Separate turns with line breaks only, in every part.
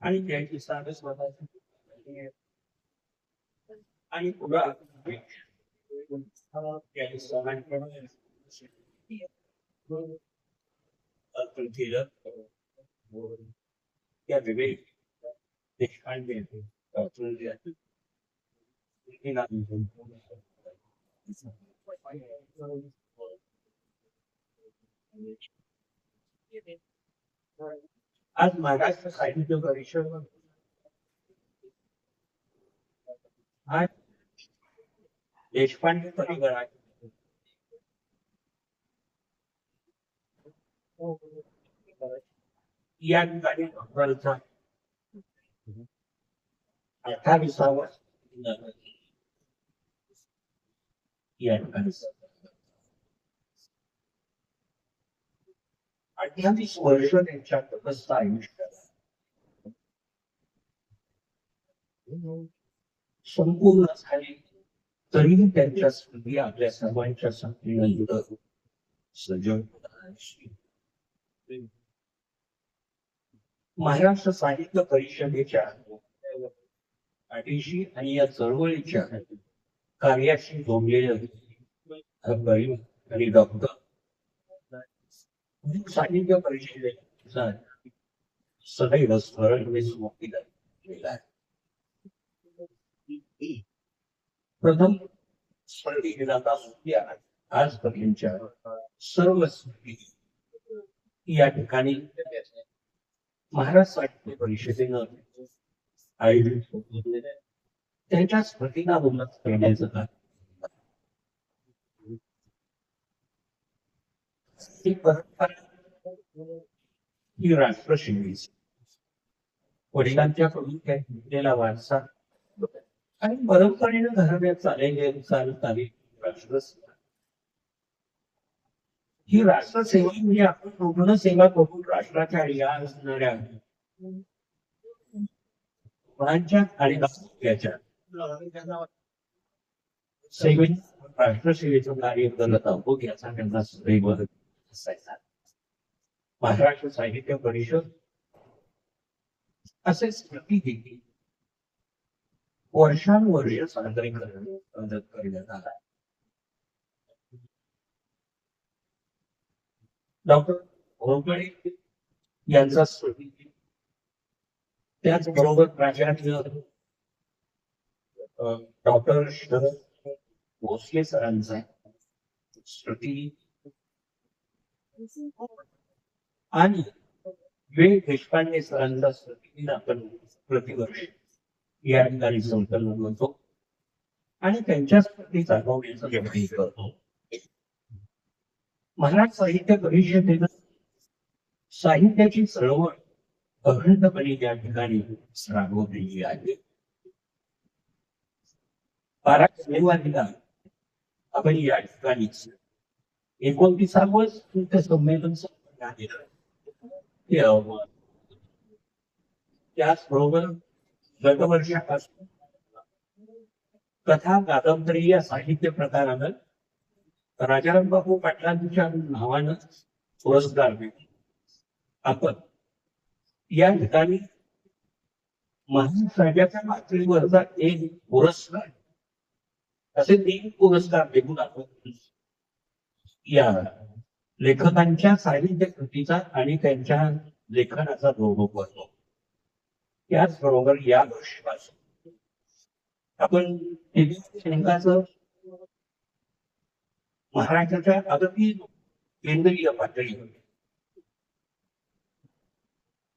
आणि त्याची साधच आणि पुरा त्याची सणांकडून त्या विवेक देशपांडे आज महाराष्ट्र साहित्य परिषद आज देशपांडे परिवारात या ठिकाणी डॉक्टरचा 28वा या ठिकाणी 28 वर्ष त्यांच्या तपस्थ आयुष्यात संपूर्ण झाली तरीही त्यांच्या स्मृती आपल्या सर्वांच्या संपीनं सजग महाराष्ट्र साहित्य परिषदेच्या पाठीशी आणि या चळवळीच्या कार्याशी जोडलेले आणि डॉक्टर साहित्य परिषदेचा सदैव स्मरण केला आहे. प्रथम स्मृती दिनाचा आजपर्यंतच्या सर्व स्मृती या ठिकाणी महाराष्ट्र साहित्य परिषदेनं आयोजित त्यांच्या स्मृतीला उन्नत करण्याचं काम ही परंपरा ही राष्ट्रसेवेची वडिलांच्याकडून त्या घेतलेला वारसा आणि परंपरेनं घराण्यात चालत आली राष्ट्रसेवा. ही राष्ट्रसेवा म्हणजे आपण रुग्णसेवा करून राष्ट्राच्या या असणाऱ्या मुलांच्या आणि दाम्पत्याच्या सेवेत राष्ट्रसेवेचं कार्य करत आहोत याचा त्यांना सदैव असायचा. महाराष्ट्र साहित्य परिषद असे स्मृती देखील वर्षानुवर्ष सादरीकरण मदत करण्यात आला. डॉक्टर होळकरे यांचा स्मृती त्याचबरोबर प्राचार्य डॉक्टर शरद भोसले सरांचा स्मृती आणि विवेक देशपांडे सरांचा स्मृती आपण प्रतिवर्ष या ठिकाणी संकलन करतो आणि त्यांच्या स्मृती जागवण्याचा प्रयत्न करतो. महाराष्ट्र साहित्य परिषदेनं साहित्याची चळवळ अखंडपणे या ठिकाणी राबवलेली आहे. 12 जानेवारीला आपण या ठिकाणी 29वे साहित्य संमेलन त्याचबरोबर गतवर्षापासून कथा कादंबरी या साहित्य प्रकारानं राजाराम बापू पाटलांच्या नावानं पुरस्कार मिळतो. आपण या ठिकाणी महाराष्ट्राच्या पातळीवरचा एक पुरस्कार असे 3 पुरस्कार देऊन आपण या लेखकांच्या साहित्य कृतीचा आणि त्यांच्या लेखनाचा गौरव करतो. त्याचबरोबर या वर्षीपासून आपण महाराष्ट्राच्या अगदी केंद्रीय पातळीवर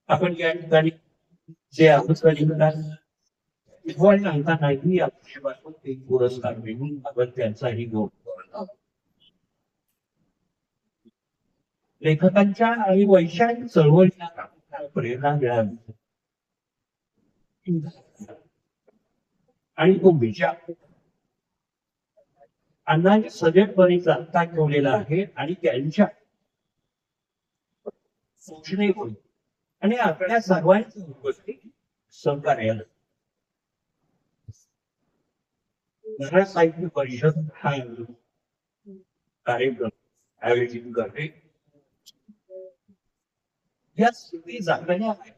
आपण या ठिकाणी जे नाही या वर्षीपासून 3 पुरस्कार मिळून आपण त्यांचाही गौरव करत आहोत. लेखकांच्या आणि वैचारिक चळवळीला प्रेरणा मिळावी आणि तो विचार अण्णांनी सजगपणे जाणता ठेवलेला आहे आणि त्यांच्या सूचनेवर आणि आपल्या सर्वांची उपस्थिती सहकार्याला महाराष्ट्र साहित्य परिषद हा कार्यक्रम आयोजित करते या स्मृती जागल्या पाहिजे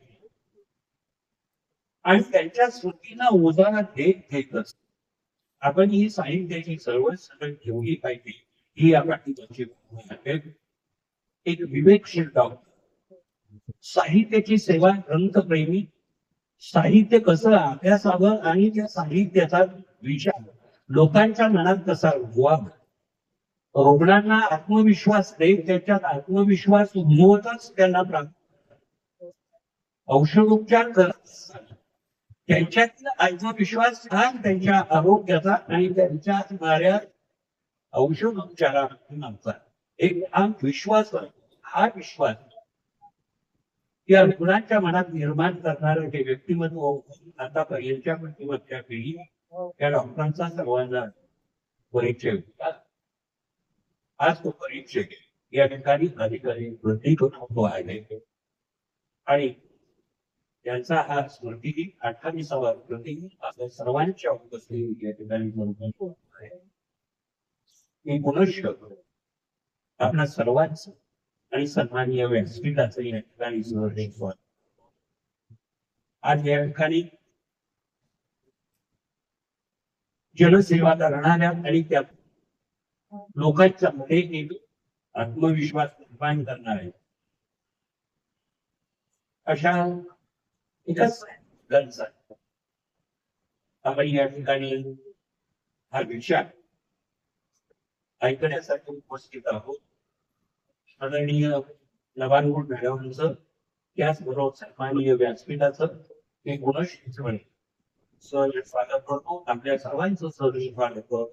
आणि त्यांच्या स्मृतींना उजाळा देत देतच आपण ही साहित्याची चळवळ सगळं ठेवली पाहिजे. ही या पाठीमागची भावना आहे. एक विवेकशील डॉक्टर, साहित्याची सेवा, ग्रंथप्रेमी, साहित्य कसं अभ्यासावं आणि त्या साहित्याचा विचार लोकांच्या मनात कसा रुजवावा, रुग्णांना आत्मविश्वास देत त्याच्यात आत्मविश्वास उद्भवतच त्यांना औषधोपचार करत त्यांच्यातील आत्मविश्वास हा त्यांच्या आरोग्याचा आणि त्यांच्या असणाऱ्या औषधोपचारांचा एक हा विश्वास, हा विश्वास या रुग्णांच्या मनात निर्माण करणारं हे व्यक्तिमत्व आतापर्यंतच्या पाठीमागच्या पिढी त्या डॉक्टरांचा सर्वांना परिचय होता. आज तो परिचय या ठिकाणी अधिकारी वृद्धी होतो आहे आणि त्यांचा हा स्मृती 28वा स्मृती आपल्या सर्वांच्या उपस्थितीत या ठिकाणी म्हणून आहे. मी पुनश्च आपल्या सर्वांचं आणि सन्माननीय व्यासपीठाचं या ठिकाणी स्मरण आज या ठिकाणी जनसेवा करणाऱ्या आणि त्या लोकांच्या मध्ये आत्मविश्वास निर्माण करणारे अशा एकच आपण या ठिकाणी हा विचार ऐकण्यासाठी उपस्थित आहोत. आदरणीय नवानगुण मॅडमांचं त्याचबरोबर सन्माननीय व्यासपीठाचं हे गुणश्री म्हणे सहर्ष स्वागत करतो. आपल्या सर्वांचं सहर्ष स्वागत करतो.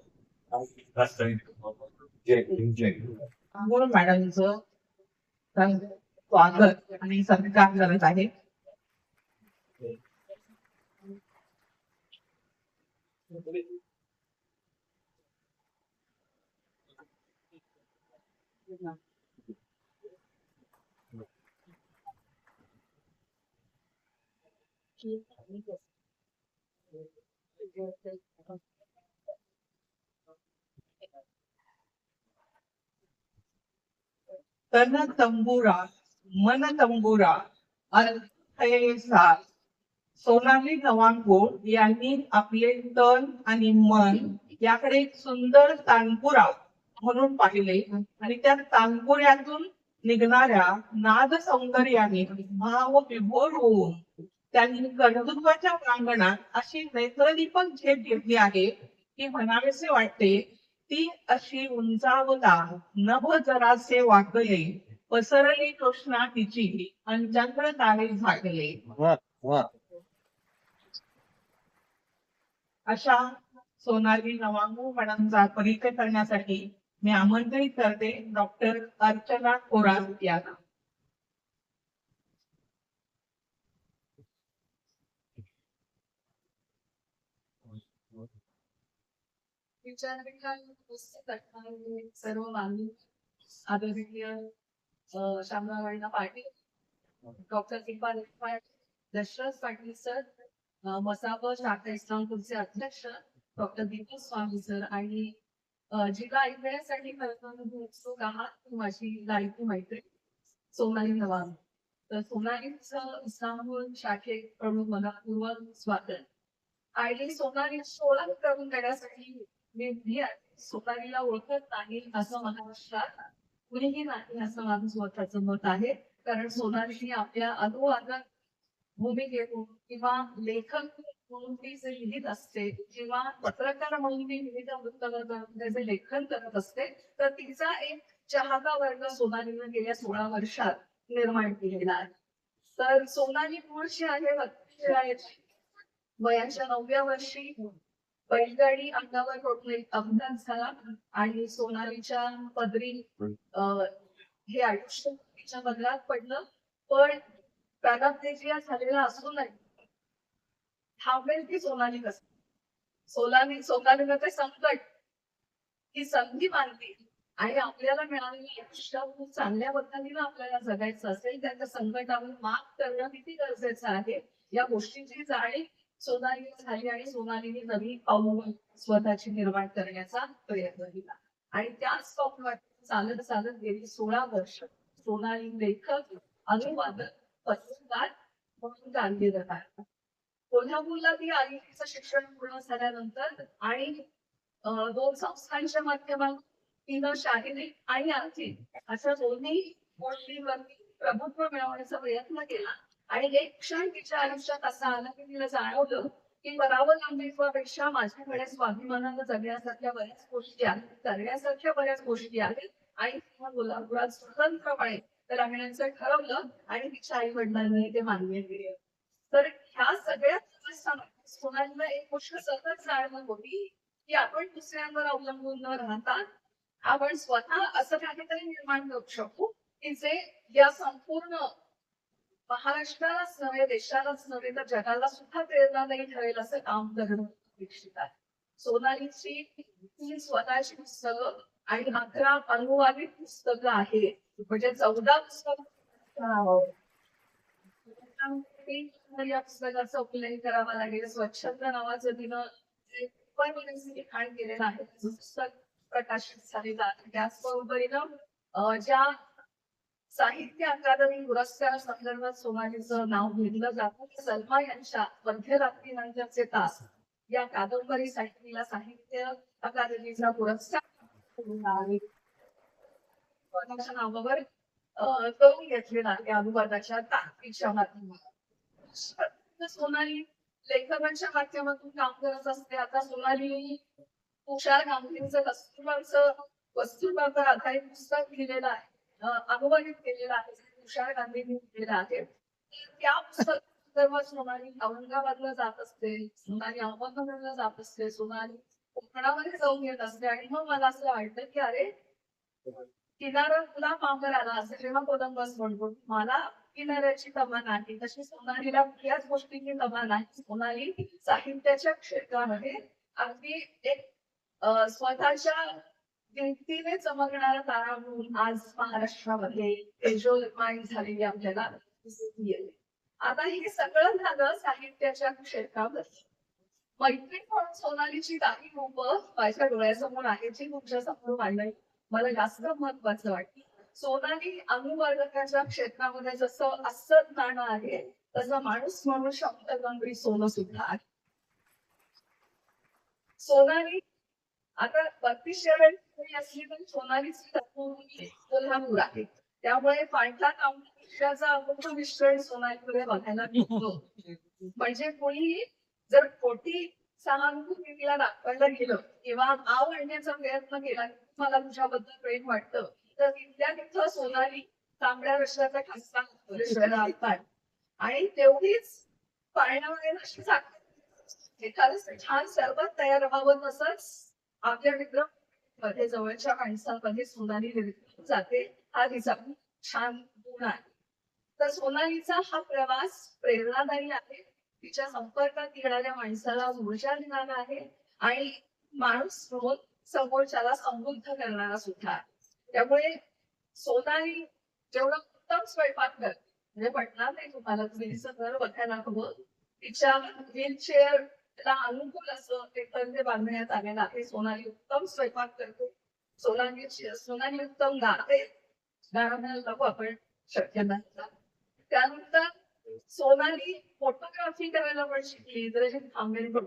जय जय
नवानगुण मॅडमचं स्वागत आणि सत्कार करत आहे. तन तंबुरा मन तंबुरा अर्थयेसा सोनाली नवानगुण यांनी आपले तन आणि मन याकडे एक सुंदर तानपुरा म्हणून पाहिले आणि त्या तानपुऱ्यातून निघणाऱ्या नाद सौंदर्याने भाव विभोर होऊन त्यांनी कर्तृत्वाच्या प्रांगणात अशी नेत्रदीपक झेप घेतली आहे की म्हणावेसे वाटते ती अशी उंचावता नभ जरासे वाकले पसरली तृष्णा तिची आणि चंद्र तारे झाकले. अशा सोनाली नवांगू मॅडमचा परिचय करण्यासाठी मी आमंत्रित करते डॉक्टर अर्चना कोरात यांना.
सर्व माननीय आदरणीय शामराव पाटील, डॉक्टर इक्बाल दशरथ पाटील सर, मसाब शाखा इस्लामपूरचे अध्यक्ष डॉक्टर दीपक स्वामी सर आणि जिला ऐकण्यासाठी उत्सुक आहात माझी लाडकी मैत्रीण सोनाली नवाब. तर सोनालीचं इस्लामपूर शाखे प्रमुख मनपूर्वक स्वागत. आणि सोनालीची ओळख करून देण्यासाठी मी सोनालीला ओळखत नाही असं महाराष्ट्रात कुणीही नाही असं माझं स्वतःचं मत आहे. कारण सोनालीने आपल्या अनुवादक भूमिकेतून किंवा लेखक म्हणून ती जे लिहित असते किंवा पत्रकार म्हणून ती विविध वृत्तपत्रांचे लेखन करत असते तर तिचा एक चाहता वर्ग सोनालीने गेल्या 16 वर्षात निर्माण केलेला आहे. तर सोनाली मूळची आहे वयाच्या 9व्या वर्षी बैलगाडी अंगावर टोचून एक अपघात झाला आणि सोनालीच्या पदरी हे आयुष्य तिच्या बदलात पडलं. पण पॅराप्लेजिया झालेला असूनही थांबेल ती सोनाली कसं. सोनालीला ते संकट ही संधी मानली आणि आपल्याला मिळालेली आयुष्य खूप चांगल्या पद्धतीने आपल्याला जगायचं असेल त्याच्या संकटावर मात करणं किती गरजेचं आहे या गोष्टीची जाणीव सोनालीला झाली आणि सोनालीने नवी पाऊल स्वतःची निर्माण करण्याचा प्रयत्न केला. आणि त्याच पाऊलावर चालत चालत गेली 16 वर्ष सोनाली लेखक अनुवादक पत्रकार म्हणून कार्यरत आहे. कोल्हापूरला ती आली, तिचं शिक्षण पूर्ण झाल्यानंतर आणि 2 संस्थांच्या माध्यमातून तिनं शारीरिक आणि आर्थिक अशा दोन्ही गोष्टींवरती प्रभुत्व मिळवण्याचा प्रयत्न केला. आणि एक क्षण तिच्या आयुष्यात असा आला की तिला जाणवलं की परावलंबित्वापेक्षा माझ्याकडे स्वाभिमानानं जगण्यासारख्या बऱ्याच गोष्टी आहेत, करण्यासारख्या बऱ्याच गोष्टी आहेत. आणि तिला कोल्हापुरात स्वतंत्रपणे राहण्याचं ठरवलं आणि तिच्या आई वडिलांनी ते मान्य केले. तर ह्या सगळ्या प्रवासामध्ये सोनालीला एक गोष्ट सतत जाणवत होती की आपण दुसऱ्यांवर अवलंबून न राहता आपण स्वतः असं काहीतरी निर्माण करू शकू की जे या संपूर्ण महाराष्ट्रालाच नव्हे, देशालाच नव्हे, तर जगाला सुद्धा प्रेरणादायी ठरेल असं काम करणं अपेक्षित आहे. सोनालीची 3 स्वतःची पुस्तकं आणि 11 अनुवादित पुस्तकं आहेत. म्हणजे 14 पुस्तकं. या पुस्तकाचं उपनयन करावं लागेल. स्वच्छंद नावाचं तिनं जे परमनंटली लिखाण केलेलं आहे त्याचं पुस्तक प्रकाशित झालेलं आहे. त्याचबरोबरीनं ज्या साहित्य अकादमी पुरस्कार संदर्भात सोनालीचं नाव घेतलं जातं ते सलमा यांच्या मध्यरात्रीनंतरचे तास या कादंबरीसाठी तिला साहित्य अकादमीचा पुरस्कार नावावर करून घेतलेला आहे अनुवादाच्या ताकदीच्या माध्यमातून. सोनाली लेखकांच्या माध्यमातून काम करत असते. आता सोनाली तुषार गांधींचं कस्तुरबावर आधारित पुस्तक लिहिलेलं आहे, अनुवादित केलेलं आहे, तुषार गांधींनी लिहिलेलं आहे. त्या पुस्तकात सोनाली औरंगाबादला जात असते, सोनाली अहमदनगरला जात असते, सोनाली कोकणामध्ये जाऊन येत असते. आणि मग मला असं वाटतं की अरे किनाऱ्याला पांघर आला असं जेव्हा कोलंबस म्हणतो, मला किनाऱ्याची तमा नाही, तशी सोनालीला कुठल्याच गोष्टीची तमा नाही. सोनाली साहित्याच्या क्षेत्रामध्ये अगदी एक स्वतःच्या भिंतीने चमकणारा तारा म्हणून आज महाराष्ट्रामध्ये तेजोमय झालेली आपल्याला दिसून येते. आता हे सगळं झालं साहित्याच्या क्षेत्रामध्ये. मैत्रीण म्हणून सोनालीची काही रूपं माझ्या डोळ्यासमोर आहे जी तुमच्या समोर मांडणं मला जास्त महत्वाचं वाटतं. सोनाली अनुवादकाच्या क्षेत्रामध्ये जसं असत नाणं आहे तसं माणूस म्हणून शब्दगंगडी सोनं सुद्धा आहे. सोनाली आता 32 असली तर सोनालीची तत्वभूमी कोल्हापूर आहे. त्यामुळे पांढरा तांबडा अमुक मिश्रण सोनालीकडे बघायला मिळतो. म्हणजे कोणी जर खोटी सहानुभूती तिला दाखवायला गेलं किंवा नाव आणण्याचा प्रयत्न केला की मला तुझ्याबद्दल प्रेम वाटतं, तर तिथल्या तिथं सोनाली तांबड्या रश्याचा ठसका आणि तेवढीच पाळण्यामध्ये अशी एखादं छान सरबत तयार व्हावं तसंच आपल्या मित्र मध्ये जवळच्या माणसांमध्ये सोनाली निर्मित जाते. हा तिचा छान गुण आहे. तर सोनालीचा हा प्रवास प्रेरणादायी आहे. तिच्या संपर्कात येणाऱ्या माणसाला ऊर्जा देणारा आहे आणि माणूस म्हणून समोरच्याला समृद्ध करणारा सुद्धा. त्यामुळे सोनाली जेवढा उत्तम स्वयंपाक करते म्हणजे पटणार नाही तुम्हाला, तुम्ही तिचं घर बघायला हवं. तिच्या व्हीलचेअर ला अनुकूल असं ते तंत्र बांधण्यात आलेलं आहे. सोनाली उत्तम स्वयंपाक करते, सोनाली उत्तम गाते, गाणं आपण शक्य नाही. त्यानंतर सोनाली फोटोग्राफी करायला पण शिकली, इंद्रजित थांबेकडून.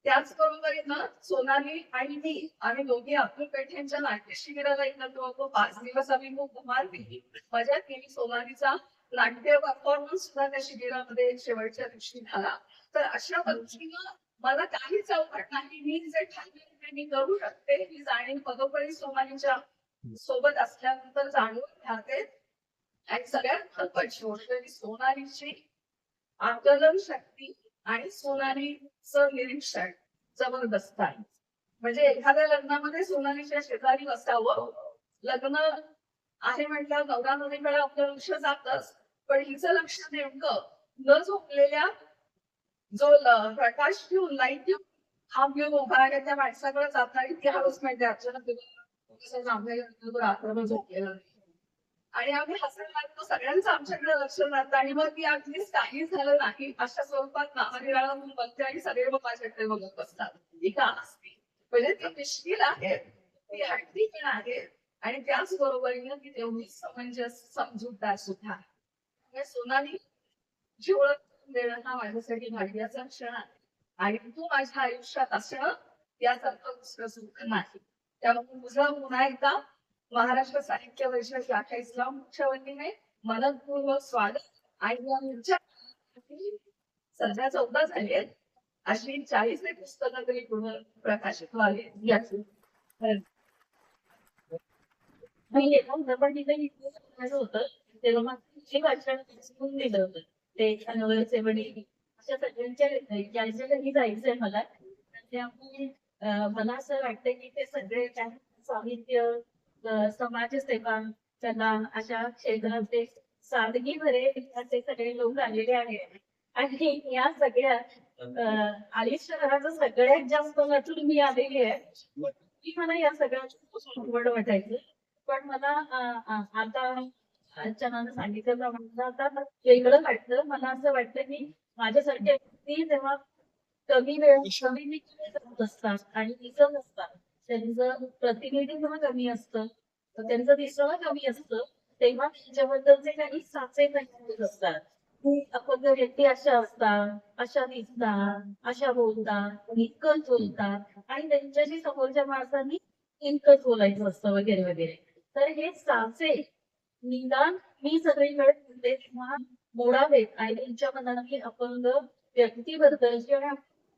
त्याचबरोबरीनं सोनाली आणि मी आम्ही दोघी अब्दुल पेठेंच्या नाट्य शिबिराला एकत्र होतो. 5 दिवस आम्ही खूप धमाल केली, मजा केली. सोनालीचा नाट्य परफॉर्मन्स सुद्धा त्या शिबिरामध्ये शेवटच्या दिवशी झाला. तर अशा पद्धतीनं मला काहीच अवघड नाही. मी जे ठरले ते मी करू शकते ही जाणीव पदोपरी सोनालीच्या सोबत असल्यानंतर जाणून घ्यावे. आणि सगळ्यात महत्वाची गोष्ट ही सोनालीची आकलन शक्ती आणि सोनालीचं निरीक्षण जबरदस्त आहे. म्हणजे एखाद्या लग्नामध्ये सोनालीच्या शेजारी बसावं, लग्न आहे म्हटल्यावर नवरा नवरीकडे आपलं लक्ष जातच, पण हिचं लक्ष नेमकं न झोपलेल्या जो प्रकाश घेऊन लाईट घेऊन खांब घेऊन उभा आहे त्या माणसाकडे जात आणि ती हळूच म्हणते अचानक रात्रभर झोपलेलं नाही. आणि आम्ही हसायला लागतो, सगळ्यांचं आमच्याकडे लक्ष जातं आणि मग ती अगदी काही झालं नाही अशा स्वरूपात नावानिराळा म्हणून बघते आणि सगळे मग माझ्याकडे बघत बसतात. ही का असते म्हणजे ती मिश्किल आहे, ती हट्टी पण आहे आणि त्याच बरोबरीनं ती तेवढी समंजस समजूतदार सुद्धा. सोनाली जी ओळख देणं हा माझ्यासाठी भाग्याचा क्षण आहे आणि तू माझ्या आयुष्यात असणं यासारखं दुसरं सुख नाही. त्यामुळे तुझं पुन्हा एकदा महाराष्ट्र साहित्य परिषद शाखा इस्लाम मुख्य वतीने मनपूर्वक स्वागत आणि या पुढच्या सध्या 14 झाली आहेत अशी 40 पुस्तकं तरी पुढे प्रकाशित व्हावी याची मी पण तिथे माझं होतं तेव्हा मला जे वाचन शिकून दिलं होतं ते नवरसेवणी अशा सगळ्यांच्या ज्यांच्या घरी जायचंय मला त्यामुळे मला असं वाटतं की ते सगळे साहित्य समाजसेवा कला अशा क्षेत्रात ते सादगी भरे असे सगळे लोक आलेले आहेत आणि या सगळ्या आयुष्यभराचं सगळ्यात जास्त नटून मी आलेली आहे की मला या सगळ्यात आवड वाटायचं पण मला आता अर्चनानं सांगितल्याप्रमाणे आता वेगळं वाटतं मला असं वाटतं की माझ्यासारख्या व्यक्ती जेव्हा कमी वेळ कमी करत असतात आणि दिसत असतात त्यांचं प्रतिनिधित्व कमी असतं त्यांचं दिसणं कमी असतं तेव्हा त्यांच्याबद्दलचे काही साचे होत असतात की अपंग व्यक्ती अशा असतात अशा दिसतात अशा बोलतात इतकंच बोलतात आणि त्यांच्याशी समोरच्या माणसांनी इतकंच बोलायचं असतं वगैरे वगैरे तर हे साचे निदान मी सगळीकडे म्हणते तेव्हा मोडावेत आणि त्यांच्या मनातली अपंग व्यक्तीबद्दल किंवा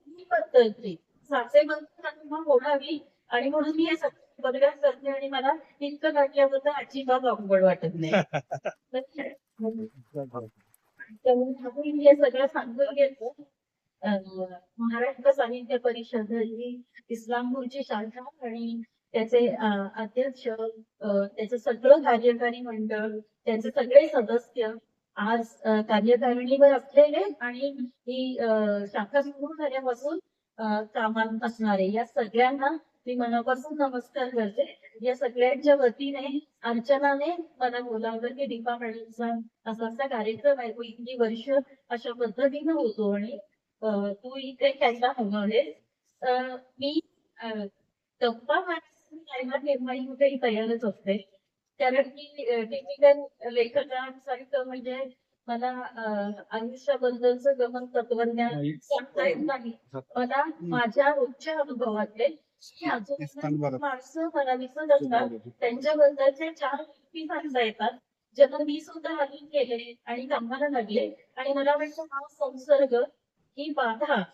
बद्दलची साचे बद्दल मोडावी आणि म्हणून मी हे सगळं बदलात करते आणि मला इतकं वाटल्याबद्दल अजिबात अवघड वाटत नाही त्यामुळे आपण हे सगळं सांगून घेतो महाराष्ट्र साहित्य परिषद ही इस्लामपूरची शाखा आणि त्याचे अध्यक्ष त्याचं सगळं कार्यकारी मंडळ त्याचे सगळे सदस्य आज कार्यकारिणीवर असलेले आणि ही शाखा सुरू झाल्यापासून कामात असणारे या सगळ्यांना मी मनापासून नमस्कार करते या सगळ्यांच्या वतीने अर्चनाने मला बोलावलं की दीपा मॅडमचा असा कार्यक्रम आहे तो इतकी वर्ष अशा पद्धतीनं होतो आणि तू इथे घ्यायला हवं आहे मी गप्पा मारायला केव्हाही कुठेही तयारच असते कारण की टिपिकल लेखकांसारखं म्हणजे मला आयुष्याबद्दलचं गमन तत्वज्ञान सांगता येत नाही मला माझ्या रोजच्या अनुभवातले माणसं मला दिसत असतात त्यांच्याबद्दलचे 4 गोष्टी सांगता येतात जेव्हा मी सुद्धा अजून केले आणि कामाला लागले आणि मला वाटतं हा संसर्ग ही बाधा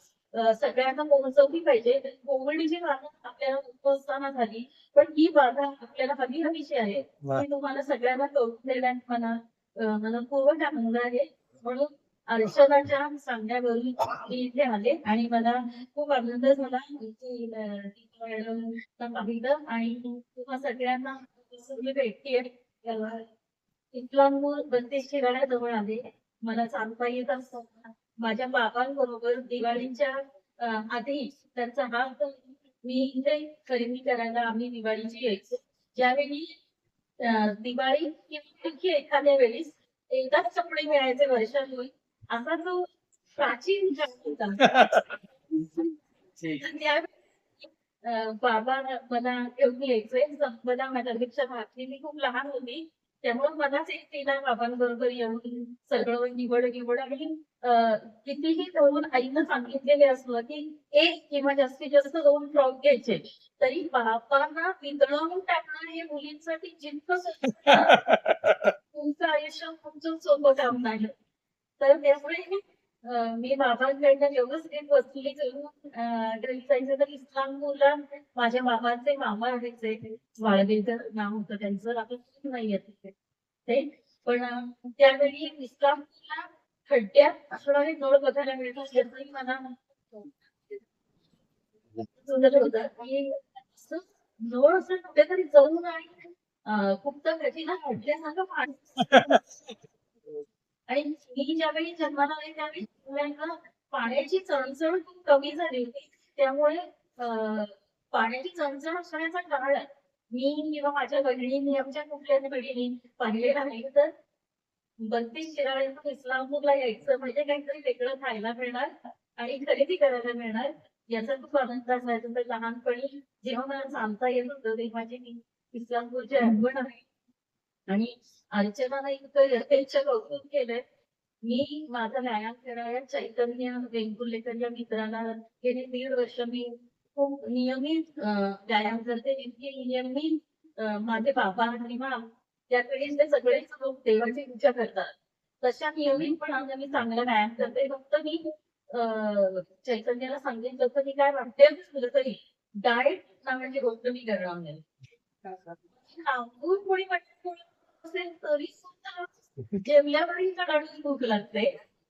सगळ्यांना पोहोचवली पाहिजे कोविडची बाधा आपल्याला उपस्थाना झाली पण ही बाधा आपल्याला हवी हवीशी आहे ही तुम्हाला सगळ्यांना कळून देण्यात मला मनपूर्वक आनंद आहे म्हणून अर्चनाच्या सांगण्यावरून मी इथे आले आणि मला खूप आनंद झाला की मॅडम पाहिलं आणि तुम्हा सगळ्यांना मी भेटते इस्लामपूर बत्तीस शिराड्याजवळ आले मला चालता येत असताना माझ्या बाबांबरोबर दिवाळीच्या आधी त्यांचा हात मी इथे खरेदी करायला आम्ही दिवाळीची यायचो ज्यावेळी दिवाळी किंवा एखाद्या वेळी एकदाच कपडे मिळायचे वर्षातून असा जो प्राचीन काळ होता त्यावेळी बाबा मला घेऊन यायचे मला माझ्यापेक्षा भाकरी मी खूप लहान होती त्यामुळे मलाच एकटीला बाबांबरोबर येऊन सगळं निवड आणि कितीही करून आईनं सांगितलेले असलं की 1 किंवा जास्तीत जास्त 2 फ्रॉक घ्यायचे तरी बापांना वितळवून टाकणं हे मुलींसाठी जितकं तुमचं आयुष्य तुमचं सोपं काम नाही तर त्यामुळे मी बाबांकडनं व्यवस्थित वसुली करून जायचं तर इस्लामपूरला माझ्या बाबांचे मामा आहेत वाळवेकर नाव होतं त्यांचं आता नाही येत ते पण त्यावेळी इस्लामपूरला खड्ड्यात असणारे नळ बघायला मिळतात याचंही मला सुंदर होतं की नळ असं कुठेतरी जाऊन आणि खूप तर कठीण खड्ड्यासारखं पाणी आणि मी ज्यावेळी जन्माला आले त्यावेळी पाण्याची चणचण खूप कमी झाली होती त्यामुळे पाण्याची चणचण असण्याचा काळ मी किंवा माझ्या बहिणींनी आमच्या कुठल्याही बहिणींनी पाहिलेला नाही तर 32 शिराळ्यातून इस्लामपूरला यायचं म्हणजे काहीतरी वेगळं खायला मिळणार आणि खरेदी करायला मिळणार याचा खूप आनंद असायचा तर लहानपणी जेव्हा मला चालता येत होतं तेव्हाची मी इस्लामपूरची आठवण आहे आणि अर्चनाला इतकं यथेच्छ कौतुक केलंय मी माझा व्यायाम करणाऱ्या चैतन्य वेंगुर्लेकर या मित्राला गेली 1.5 वर्ष मी खूप नियमित व्यायाम करते. इतके नियमित माझे बाबा आणि त्याकडे ते सगळेच लोक देवाची पूजा करतात. तशा नियमितपणाने मी चांगला व्यायाम करते. फक्त मी चैतन्याला सांगितलं होतं की काय वाटते तुझं तरी डाएट नावाची गोष्ट मी करणार नाही. अंकुर पोळी वाटत असेल तरी सुद्धा जेवल्यावरही कडाडून भूक लागते.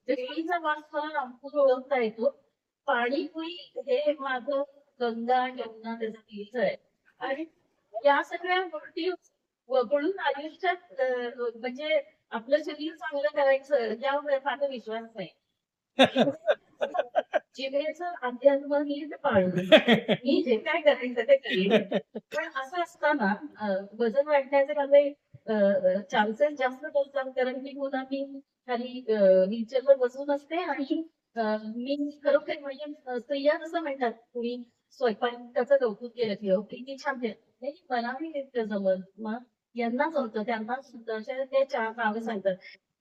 व्यक्तीचा वास मला अंकुर ओळखता येतो. पाणीपुरी हे माझं गंगा यमुना त्याचा तीर्थ आहे. आणि या सगळ्या गोष्टी वगळून आयुष्यात म्हणजे आपलं शरीर चांगलं करायचं यावर माझा विश्वास नाही. जिभेचं अध्यात्म नीट पाळून मी जे काय करायचं ते करेन. पण असं असताना वजन वाढण्याचे माझे चान्सेस जास्त असतात कारण मी पुन्हा मी खाली व्हीलचेअरवर बसून असते आणि मी खरोखर म्हणजे स्त्रिया कसं म्हणतात तुम्ही स्वयंपाकाचं कौतुक केलं की किती छान केलं. नाही मला नाही इतकं जमत. मग यांना जमतं त्यांना सुद्धा ते चार नावं सांगतात.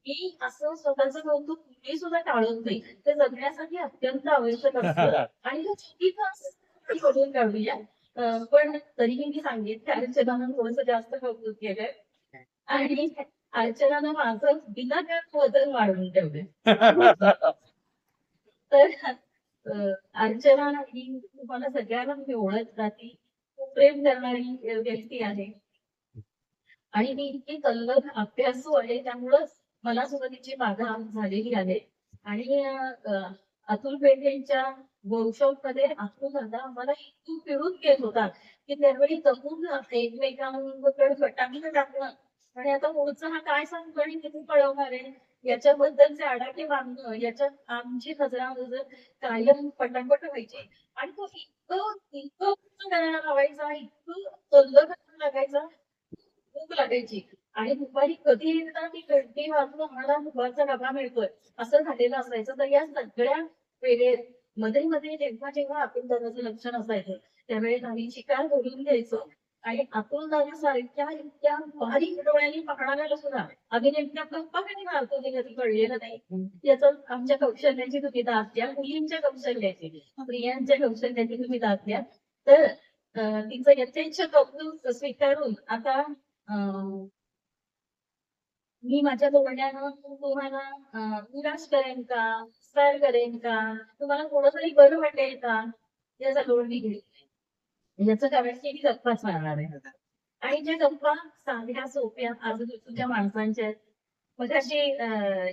मी असं स्वतःचं कौतुक मी सुद्धा टाळत नाही. ते जगण्यासाठी अत्यंत आवश्यक असतं आणि तो चुकीचा असं शोधून काढूया. पण तरीही मी सांगेन की अर्चनानं थोडंसं जास्त कौतुक केलंय आणि अर्चनानं माझं विनाकारण वजन वाढवून ठेवलंय. तर अर्चना ही तुम्हाला सगळ्यांना मी ओळखता ती खूप प्रेम करणारी व्यक्ती आहे. आणि मी इतकी तल्लख अभ्यासू आहे त्यामुळं मला सुद्धा तिची बाधा झालेली आहे. आणि अतुल पेठेंच्या वर्कशॉप मध्ये अतुल दादा आम्हाला इतकं फिरून घेत होता की त्यावेळी जपून एकमेकांकडे फटाके टाकणं आणि आता पुढचा हा काय सांगतो आणि किती पळवणार आहे याच्याबद्दलचे आडाखे बांधणं याच्यात आमची नजर कायम पटापट व्हायची. आणि तो इतकं इतकं करायला लावायचा इतकं तल्लख लागायचा भूक लागायची आणि दुपारी कधी एकदा ती घंटी वाजून आम्हाला दुपारचा डबा मिळतोय असं झालेलं असायचं. तर या सगळ्या वेळेत मध्ये मध्ये जेव्हा जेव्हा अतुल दादाचं लक्षण असायचं त्यावेळेस आम्ही शिकार बोलून घ्यायचो आणि अतुल दादा सारख्या इतक्या बारीक डोळ्यांनी पाहणाऱ्याला सुद्धा आम्ही नेमक्या गप्पा कधी मारतो ते कधी कळलेलं नाही. याचं आमच्या कौशल्याची तुम्ही दाद द्या. मुलींच्या कौशल्याची स्त्रियांच्या कौशल्याची तुम्ही दाद द्या. तर तिचं यथेच्छ कौतुक स्वीकारून आता मी माझ्या बोलण्यानं तुम्हाला निराश करेन का इन्स्पायर करेन का तुम्हाला थोडं तरी बरं वाटेल का याचा लोड मी घेईल. याचं कारण की मी गप्पाच मारणार आहे. आणि ज्या गप्पा साध्या सोप्या आजूबाजूच्या माणसांच्या आहेत. मगाशी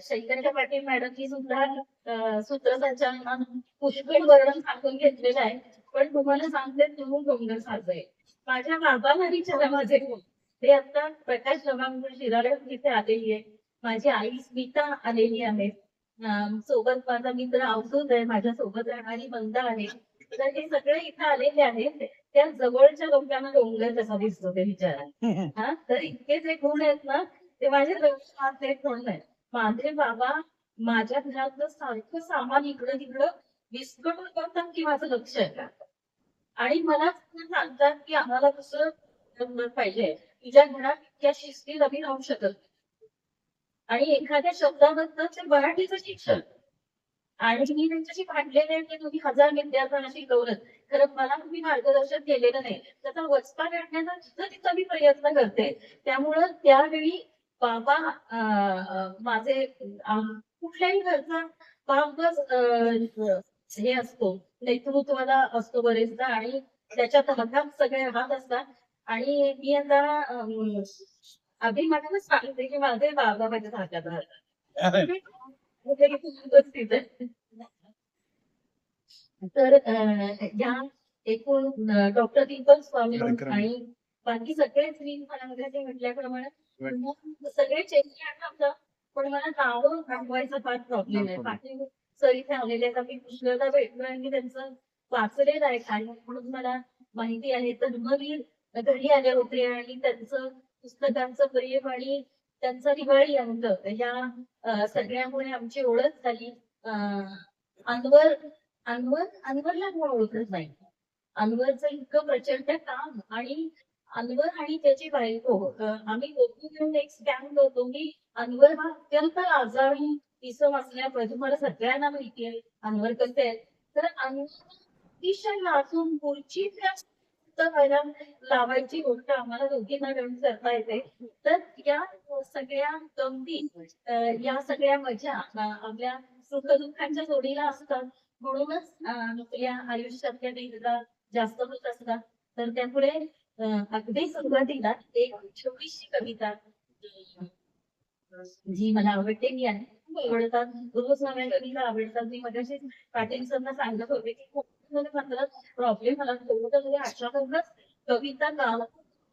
शैकरच्या पाटील मॅडमनी सुद्धा सूत्रसंचालन पुष्कळ वर्णन सांगून घेतलेलं आहे. पण तुम्हाला सांगते तुम्ही डोंगर साजय माझ्या बाबाला विचारा माझे गुण. ते आता प्रकाश रवांगुळ शिराळे तिथे आलेली आहे. माझी आई स्मिता आलेली आहे. सोबत माझा मित्र अवधूत आहे माझ्या सोबत राहणारी मंदा आहे. तर हे सगळे इथे आलेले आहेत. त्या जवळच्या लोकांना डोंगर कसा दिसतो ते विचारा. हा तर इतके जे गुण आहेत ना ते माझ्या जवळ एक गुण नाही. माझे बाबा माझ्या घरातलं सारखं सामान इकडं तिकडं विस्कटून करतात की माझं लक्ष आहे. आणि मला सांगतात की आम्हाला कसं पाहिजे तुझ्या घरात इतक्या शिस्तीत आम्ही राहू शकत. आणि एखाद्या शब्दाबद्दल ते मराठीचं शिक्षण आणि मी त्यांच्याशी भांडलेले आहे की तुम्ही 1000 विद्यार्थ्यांना शिकवलं खरं मला तुम्ही मार्गदर्शन केलेलं नाही. त्याचा वचपा काढण्याचा तिथं मी प्रयत्न करते. त्यामुळं त्यावेळी बाबा माझे कुठल्याही घरचा बाबच हे असतो नेतृत्वाला असतो बरेचदा आणि त्याच्यात हातात सगळे हात असतात. आणि मी आता अभिमानानं सांगते की माझे बाबा माझ्या हातात राहतात. तर या एकूण डॉक्टर दीपक स्वामी आणि बाकी सगळेच मी मनामध्ये म्हटल्याप्रमाणे सगळे चेंज आठवतात. पण मला नावं आठवायचा फार प्रॉब्लेम आहे. बाकी सर इथे आलेले आहेत आम्ही पुष्कळदा भेटलो आणि मी त्यांचं वाचलेलं आहे काही म्हणून मला माहिती आहे. तर मग मी घरी आले होते आणि त्यांचं पुस्तकांचं प्रेम आणि त्यांचा दिवाळी अंक या सगळ्यामुळे आमची ओळख झाली. अनवर अनवरला कोण ओळखत नाही. अनवरचं इतकं प्रचंड काम आणि अनवर आणि त्याची बायको आम्ही दोघी मिळून एक स्कॅम करतो की अनवर हा अत्यंत आजारी इसम असल्यामुळे तुम्हाला सगळ्यांना माहिती आहे अनवर कसे आहेत. तर अतिशय नाचून पुढची व्हायला लावायची गोष्ट आम्हाला दोघींना मिळून करता येते. तर या सगळ्या गमती या सगळ्या मजा आपल्या सुखदुःखांच्या जोडीला असतात. म्हणूनच आपल्या आयुष्यातल्या वेदना जास्त होत असतात. तर त्यापुढे अगदी सुरुवातीला एक छोटीशी कविता जी मला आवडते मी आहे आवडतात रोज नव्या कविता आवडतात. मी मगाशी पाटील सरना सांगत होते की खूप मात्र प्रॉब्लेम मला म्हणजे अशातूनच कविता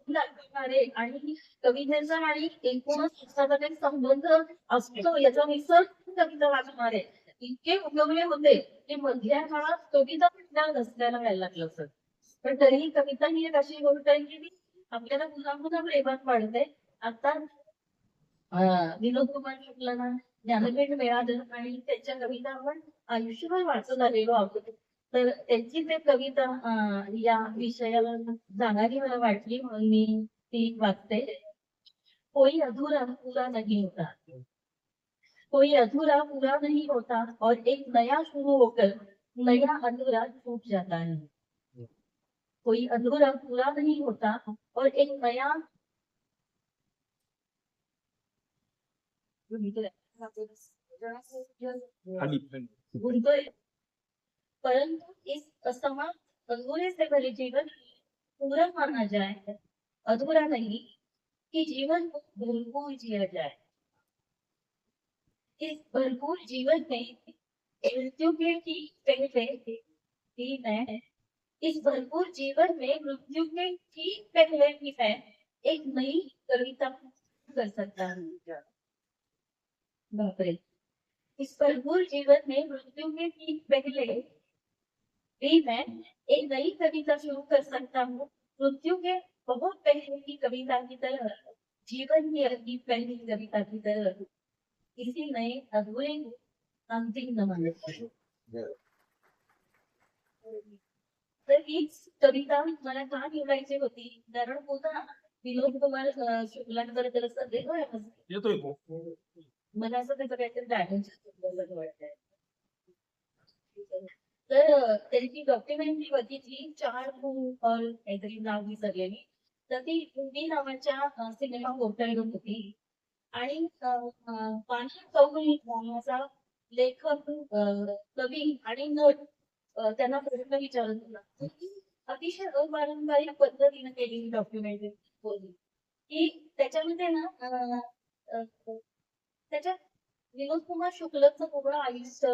लागणारे आणि कवितेचा आणि एकूणच पुस्तकाचा काही संबंध असतो याचा विसर कविता वाचणारे इतके उगवले होते की मधल्या काळात कविता पण नसल्याला व्हायला लागलं सर. पण तरीही कविता ही एक अशी गोष्ट आहे की ती आपल्याला पुन्हा पुन्हा प्रेमात पाडते. आता विनोद कुमार शुक्लांना ज्ञानपीठ मिळालं आणि त्यांच्या कविता आपण आयुष्यभर वाचत आलेलो आहोत. तर त्यांची ते कविता या विषयाला जाणारी मला वाटली म्हणून मी ती वाचते. कोई अधूरा पूरा नहीं होता, कोई अधूरा पूरा नहीं होता और एक नया शुरू होकर नया अधूरा छूट जाता है. कोई अधूरा पूरा नहीं होता और एक नया बुनतोय. परंतु इस असमाप्त अधूरे से भरे जीवन पूरा माना जाए, अधूरा नहीं कि जीवन को भरपूर जिया जाए. इस भरपूर जीवन में मृत्यु के ठीक पहले भी मैं इस भरपूर जीवन में मृत्यु के ठीक पहले भी मैं एक नई कविता कर सकता हूँ. बाप रे. इस भरपूर जीवन में मृत्यु के ठीक पहले भी मैं एक नई कविता शुरू कर सकता हूँ. मृत्यु के बहुत पहले की कविता की तरह, जीवन की अपनी पहली कविता की तरह इसी नए अधूरे को अंतिम नमन. तर हीच कविता मला का निवडायची होती कारण पुन्हा विनोद कुमार शुक्लांबद्दल असं
येतोय
मला असं त्याचं काहीतरी डायमेन्शन वाटतंय. तर त्यांची डॉक्युमेंटरी बघितली 4 खून और काहीतरी नाव विसरलेली. तर ती हिंदी नावाच्या सिनेमा पोर्टलवर होती आणि पानी कौल नावाचा लेखक कवी आणि नट त्यांना प्रश्न विचारत होता. अतिशय अपारंपरिक पद्धतीने केलेली डॉक्युमेंटरी होती की त्याच्यामध्ये ना त्याच्यात विनोद कुमार शुक्लचं पूर्ण आयुष्य,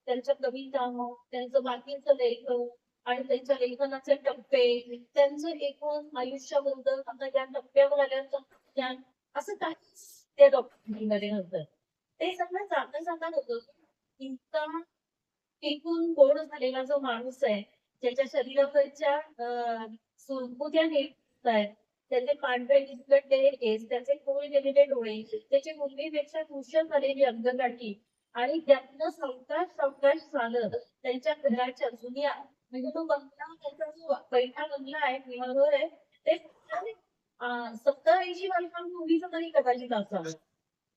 त्यांच्या कविता, त्यांचं बाकीचं लेखन आणि त्यांच्या लेखनाचे टप्पे, त्यांचं एकूण आयुष्याबद्दल आता या टप्प्यावर आल्याचं ज्ञान असं काही त्या डॉक्युमेंटरीमध्ये नव्हतं. ते सगळं जाता जाता होतं इतका टिकून गोड झालेला जो माणूस आहे, ज्याच्या शरीरावरच्या सुरकुत्या नीट आहेत, त्याचे पांढरे विस्कटलेले केस, त्याचे खोल गेलेले डोळे, त्याची मुलीपेक्षा कुशल झालेली अंगकाठी आणि त्यातनं सावकाश सावकाश चालत त्यांच्या घराच्या जुन्या म्हणजे तो बंगला त्यांचा जो बैठा बंगला आहे किंवा आहे ते 70-80 वर्षांपूर्वीच तरी कदाचित असावं.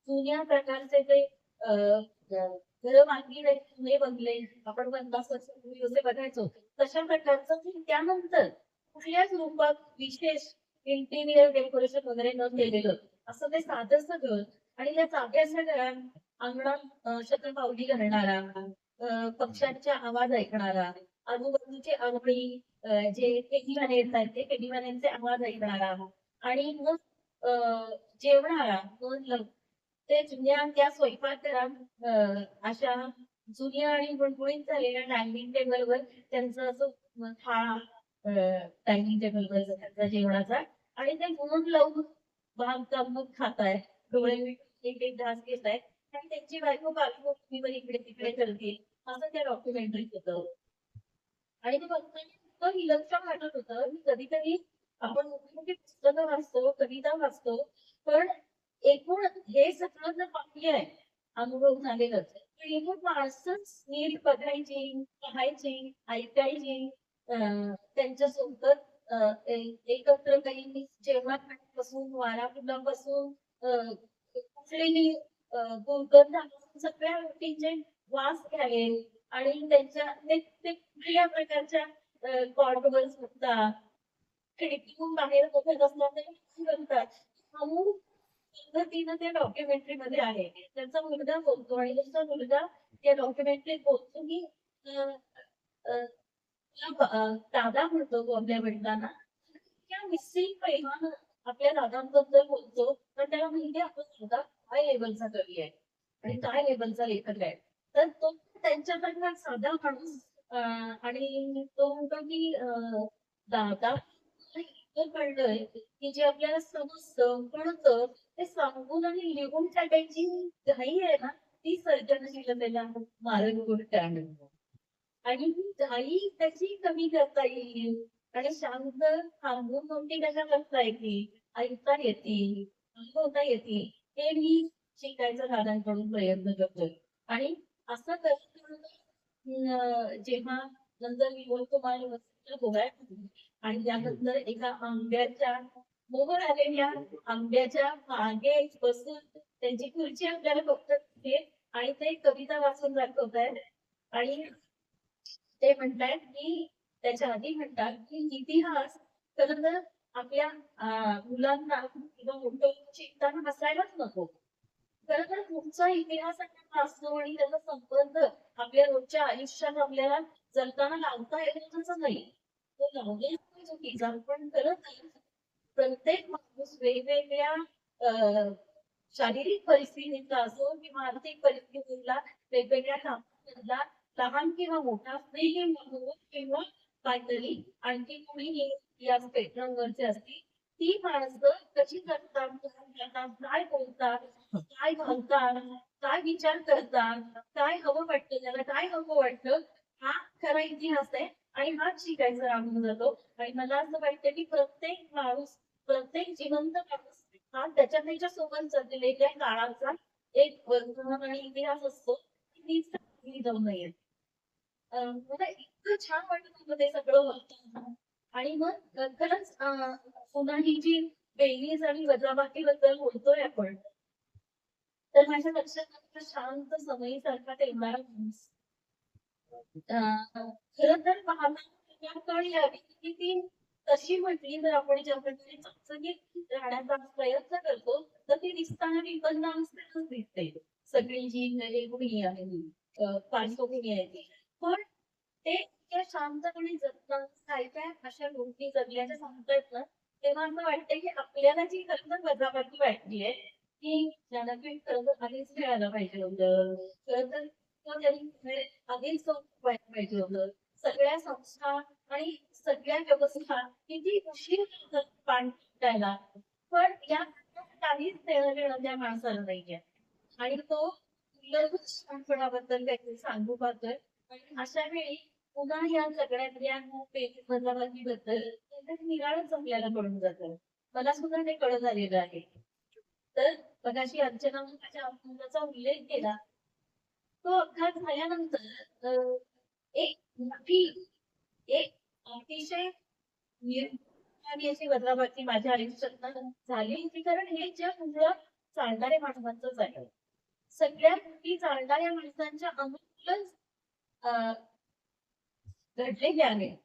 जुन्या प्रकारचे ते घर बांधली नाही जुने बंगले आपण 50 वर्षांपूर्वी जसे बघायचो तशा प्रकारचं त्यानंतर कुठल्याच रूपात विशेष इंटिरियर डेकोरेशन वगैरे न केलेलं असं ते साधंसं घर आणि त्या चाफ्याच्या घरात अंगणात शतपावली घालणारा पक्ष्यांचे आवाज ऐकणारा आजूबाजूचे अंगणी जे पेटीवाले येतात ते पेटीवाल्यांचे आवाज ऐकणारा आणि मग जेवणारा ते जुन्या त्या स्वयंपाकघरात अशा जुन्या आणि गुणगुणीत झालेल्या डायनिंग टेबलवर त्यांचं असं थाळ डायनिंग टेबलवर त्यांचा जेवणाचा आणि ते गुण लावून बागकामून खाताय डोळे एक एक घास घेत आहेत आणि त्यांची बायको बाजूवर इकडे तिकडे करते असं त्या डॉक्युमेंटरीत होतं. आणि ते बघताना इतकं विलक्षण वाटत होतं की कधीतरी आपण मोठी पुस्तकं वाचतो कविता वाचतो पण एकूण हे सगळं जर बाकी आहे अनुभव झालेलं तर एकूण माणसंच नीट बघायची पाहायची ऐकायची त्यांच्या सोबत एकत्र काही जेवणात बसून वारा फुलापासून कुठलेही दुर्गंध
सगळ्या गोष्टींचे वास घ्यावे आणि त्यांच्या ते ते कुठल्या प्रकारच्या कॉर्डवर सुटतात, खिडकीतून बाहेर बघत असला तरी करतात. अमुक पद्धतीनं त्या डॉक्युमेंटरी मध्ये आहे. त्यांचा मुलगा बोलतो आणि त्यांचा मुलगा त्या डॉक्युमेंटरीत बोलतो की दादा म्हणतो तो आपल्या वडिलांना त्या मिसिंग प्रेमानं आपल्या दादांबद्दल बोलतो तर त्याला माहिती आहे आपण दादा काय लेवलचा कवी आहे आणि काय लेवलचा लेखक आहे. तर तो त्यांच्याकडनं साधा माणूस आणि तो म्हणतो की दादा मला इतकं कळलंय की जे आपल्याला समजतं कळतं ते सांगून आणि लिहून टाकायची घाई आहे ना ती सर्जनशीलतेला मारक गोष्ट आहे. आणि ही घाई त्याची कमी करता येईल आणि शांत थांबून कोणती कशा करता येतील, ऐकता येतील, अनुभवता येतील, हे मी शिकायचा दादांकडून प्रयत्न करतोय. आणि असं करत करत जेव्हा नंतर मी गोलकुमार वसंत गोव्यात आणि त्यानंतर एका आंब्याच्या मोहर आलेल्या आंब्याच्या मागे बसून त्यांची खुर्ची आपल्याला फक्त दिसते आणि ते कविता वाचून दाखवतायत आणि ते म्हणतायत की त्याच्या आधी म्हणतात की इतिहास खरं तर आपल्या मुलांना किंवा मोठं शिकताना हसायलाच नको. खरं तर पुढचा इतिहास आपण वाचतो आणि त्याचा संबंध आपल्या रोजच्या आयुष्यात आपल्याला जगताना लावता येतो तसं नाही. तो लावलेला चुकीचा पण खरं तर प्रत्येक माणूस वेगवेगळ्या शारीरिक परिस्थितीचा असो किंवा आर्थिक परिस्थितीला वेगवेगळ्या कामामधला लहान किंवा मोठा स्नेही म्हणून किंवा काहीतरी आणखी कोणीही या स्पेक्ट्रमवरचे असतील ती माणसं कशी करतात काय बोलतात काय घालतात काय विचार करतात काय हवं वाटतं त्याला काय हवं वाटतं हा खरा इतिहास आहे आणि हाच शिकायचा राहून जातो. आणि मला असं वाटतं की प्रत्येक माणूस प्रत्येक जिवंत माणूस हा त्याच्या सोबत जगलेल्या काळाचा एक वर्तमान आणि इतिहास असतो तीच जाऊ नये. मला इतकं छान वाटत होतं ते सगळं होतं आणि मग खरंच पुन्हा ही जी बेरीज आणि वजाबाकी बद्दल बोलतोय आपण तर माझ्या लक्षात आलं शांत समयी सारखा ते येणारा माणूस खरं तर पाहता कळ यावी की ती तशी म्हटली तर आपण ज्या प्रकारे चकचकीत राहण्याचा प्रयत्न करतो तर ती दिसताना विपन्न अवस्थेतच दिसते सगळी जी गुणी आहे पार्श्वभूमी आहे ती पण ते इतक्या शांतपणे जगतात काय काय अशा गोष्टी जगल्याच्या सांगतायत ना तेव्हा असं वाटतंय की आपल्याला जी खरं तर वजाबाकी वाटलीये की ज्याला काही खरं तर आधीच मिळायला पाहिजे होतं खरं तर तो त्यांनी आधीच व्हायला पाहिजे होतं सगळ्या संस्था आणि सगळ्या व्यवस्था किती उशीर करतात पाणी प्यायला पण या काहीच देणं घेणं त्या माणसाला नाहीये आणि तो मूलभूत शांतपणाबद्दल काहीतरी सांगू पाहतोय आणि अशा वेळी पुन्हा या सगळ्यातल्या बदलाबद्दल निराळच आपल्याला कळून जातं. मला सुद्धा ते कळत आलेलं आहे. तर मगाशी अर्चना माझ्या अपघाताचा उल्लेख केला. तो अपघात झाल्यानंतर एक मोठी एक अतिशय निर्माणी अशी बदलाबाकी माझ्या आयुष्यात झाली होती कारण हे जग मुळात चालणाऱ्या माणसांचंच आहे. सगळ्या गोष्टी चालणाऱ्या माणसांच्या अनुकूलच घडलेले आहे.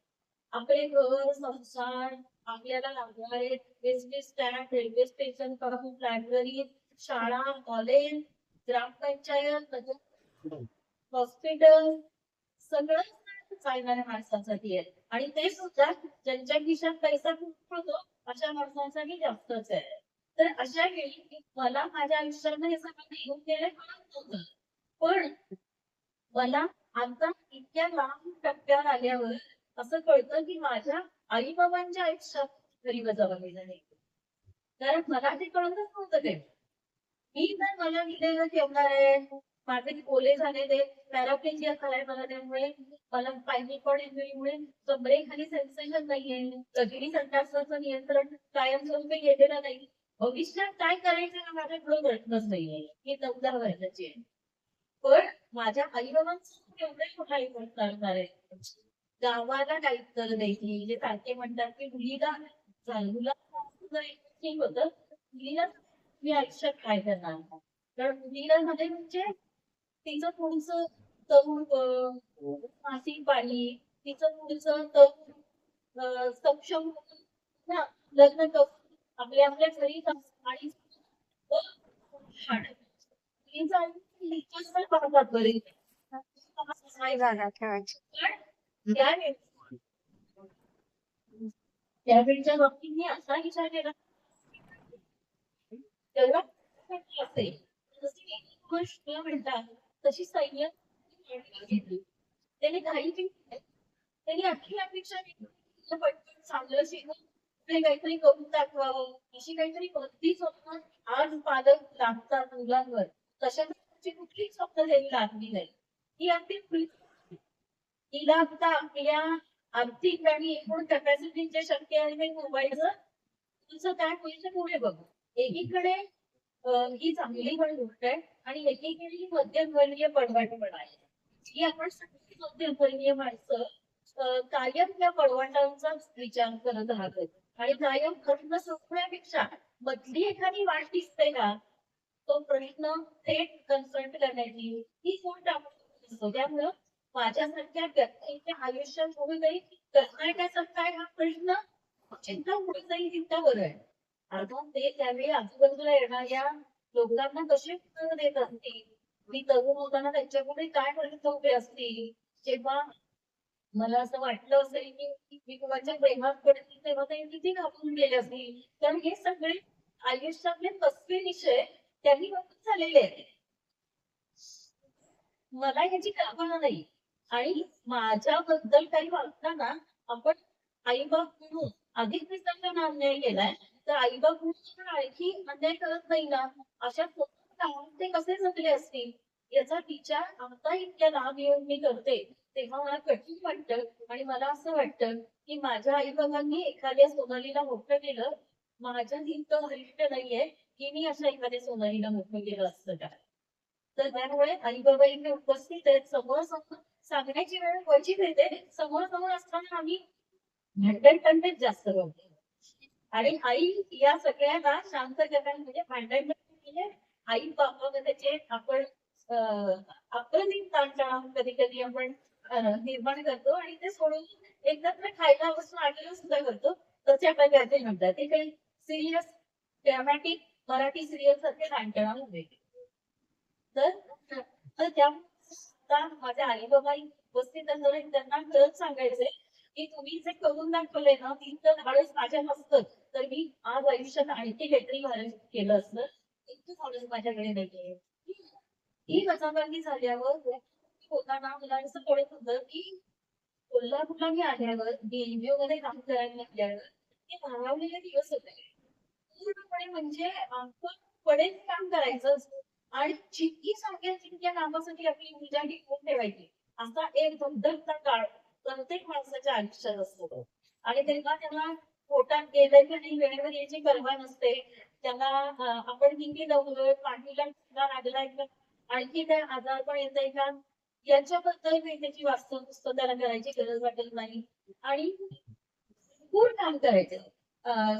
आपले घर संसार आपल्याला लागणारे एसटी स्टँड रेल्वे स्टेशन पासून लायब्ररी शाळा कॉलेज ग्रामपंचायत हॉस्पिटल सगळं चालणाऱ्या माणसांसाठी आहे आणि ते सुद्धा ज्यांच्या खिशात पैसा खूप पडतो अशा माणसांसाठी जास्तच आहे. तर अशा वेळी मला माझ्या आयुष्यात हे सगळं घेऊन गेले कळत नव्हतं पण मला आता इतक्या लांब टप्प्यावर आल्यावर असं कळतं की माझ्या आई बाबांच्या आयुष्यात तरी वजाबाकी झाली कारण मला ते कळतच नव्हतं ते मी तर मला दिलेलं ठेवणार आहे माझे ओले झालेले पॅराप्लेजिया झालाय मला त्यामुळे मला पायनी पण इंजुरीमुळे कमरेखाली सेन्सेशन नाहीये कधीही संडासाचं नियंत्रण कायमस्वरूपी गेलेलं नाही भविष्यात काय करायचं ना माझ्या पुढे कळतच नाहीये ही 14 वर्षाची आहे पण माझ्या आई बाबांचं एवढे मोठा इफेक्ट करणार आहे गावाला काही तर द्यायची जे सारखे म्हणतात की मुलीला मुलाला ठीक होतं मुलीला मी आयुष्यात काय करणार कारण मुलीला मध्ये म्हणजे तिचं थोडंसं तरुण मासिक पाळी, तिचं थोडंसं तरुण सक्षम होऊन ना लग्न करून आपल्या आपल्या घरी जाऊन आणि तिचं आयुष्य हिच्याकडे पाहतात बरेच.
नाही जागा ठेवायची.
पण त्यावेळच्या बाबतीत मी असा विचार केला तेवढा असेल जशी एक गोष्ट म्हणतात तशी सैन्य घेतली त्याने घाई केली त्यांनी अख्खी अपेक्षा केली पटकन चांगलं शिकून पुढे काहीतरी करून दाखवावं अशी काहीतरी भक्ती स्वप्न आज पालक लागतात मुलांवर तशा प्रकारची कुठलीच स्वप्न त्यांनी लागली नाही ही अगदी तिला आता आपल्या आर्थिक आणि एकूण कॅपॅसिटी जे शक्य आहे ते मोबाईलचं तुझं काय होईल ते पुढे बघू एकीकडे ही चांगली पण गोष्ट आहे आणि एकीकडे ही मध्यमवर्गीय पडवाटपणा आहे ही आपण सगळी मध्यमवर्गीय माणसं कायम त्या पडवाटांचा विचार करत राहतो आणि कायम खर्च सोडण्यापेक्षा मधली एखादी वाट दिसते का तो प्रश्न थेट कन्सल्ट करण्याची ही कोण टाकू असतो त्यामुळं माझ्यासारख्या व्यक्तीच्या आयुष्यात कुठेतरी करण्याचा काय हा प्रश्न चिंता पुढे जाईल तितका बरं आहे अर्थात ते त्यावेळी आजूबाजूला येणाऱ्या लोकांना कसे उत्तर देत असतील मी तरुण होताना त्यांच्यापुढे काय प्रश्न उभे असतील जेव्हा मला असं वाटलं असेल की मी कुणाच्या प्रेमात पडतील तेव्हा ते किती घाबरून गेले असतील कारण हे सगळे आयुष्यातले 35 विषय त्यांनी बघून झालेले आहेत मला ह्याची कल्पना नाही आणि माझ्याबद्दल काही वागताना आपण आईबाप म्हणून अधिक विसर्जन अन्याय केलाय तर आईबाप म्हणून आपण आणखी अन्याय करत नाही ना अशा काळात ते कसे जगले असतील याचा विचार आता इतक्या लांब येऊन मी करते तेव्हा मला कठीण वाटतं आणि मला असं वाटतं की माझ्या आई बाबांनी एखाद्या सोनालीला मोठं केलं माझ्या इतकं धैर्य नाहीये की मी अशा एखाद्या सोनालीला मोठं केलं असतं का तर त्यामुळे आई बाबा इथे उपस्थित आहेत समोर समोर सांगण्याची वेळ क्वचित येते समोर समोर असताना आम्ही भांडण जास्त करतो आणि आई या सगळ्यांना शांत करण्यात म्हणजे भांडण म्हणजे आई बाबाचे आपण अप्रतिम ताणतणाव कधी कधी आपण निर्माण करतो आणि ते सोडून एकत्र खायला बसून आलेलं सुद्धा करतो तशा प्रकारचे म्हणतात ते काही सिरियस ड्रॅमॅटिक मराठी सिरियल सारखे ताणतणाव होते तर त्या माझ्या आई बाबा उपस्थित असताना त्यांना खरंच सांगायचंय की तुम्ही जे करून दाखवलंय ना ती तर धाडस माझ्या नसतं तर मी आज आयुष्यात आणखी काहीतरी केलं असतं इतकं धाडस माझ्याकडे नाहीये ही कथाबंदी झाल्यावर होताना मला असं कळत होतं की कोल्हापूरला मी आल्यावर एनजीओ मध्ये काम करायला लागल्यावर ते भारावलेले दिवस होते पूर्णपणे म्हणजे आपण पडेल काम करायचं आणि जितकी सांगेल तितक्या कामासाठी आपली ऊर्जा टिकवून ठेवायची असा एक धगधगता काळ प्रत्येक माणसाच्या आयुष्यात असतो आणि तेव्हा त्यांना पोटात गेलं की नाही वेळेवर याची पर्वा नसते त्यांना आपण किती दमलोय पाठीला लागलाय का आणखी काय आजार पण येत आहे का याच्याबद्दल त्याची वास्तव त्याला करायची गरज वाटत नाही आणि भरपूर काम करायचं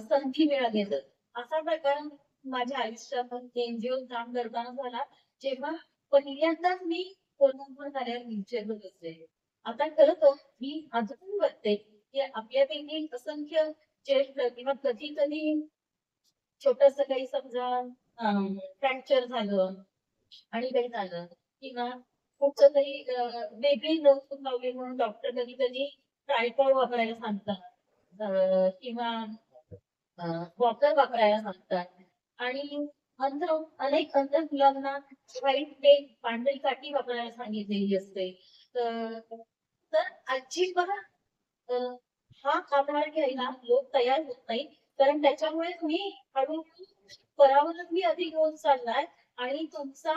संधी मिळाली तर असा प्रकार माझ्या आयुष्यात एनजीओ काम करताना झाला जेव्हा पहिल्यांदाच मी कोल्हापूर कार्यालयात व्हीलचेअर बसले आता खरं तर मी अजून बघते की आपल्यापैकी असंख्य ज्येष्ठ किंवा कधी कधी छोटस काही समजा फ्रॅक्चर झालं आणि काही झालं किंवा कुठचं काही वेगळी नस लावली म्हणून डॉक्टर कधी कधी ट्रायपॉड वापरायला सांगतात किंवा वॉकर वापरायला सांगतात आणि अनेक अंध मुलांना व्हाईट पेन पांढरी काठी वापरायला सांगितलेली असते तर अजिबात हा आधार घ्यायला लोक तयार होत नाही कारण त्याच्यामुळे तुम्ही हळूहळू परावलंबी अधिक होत चाललाय आणि तुमचा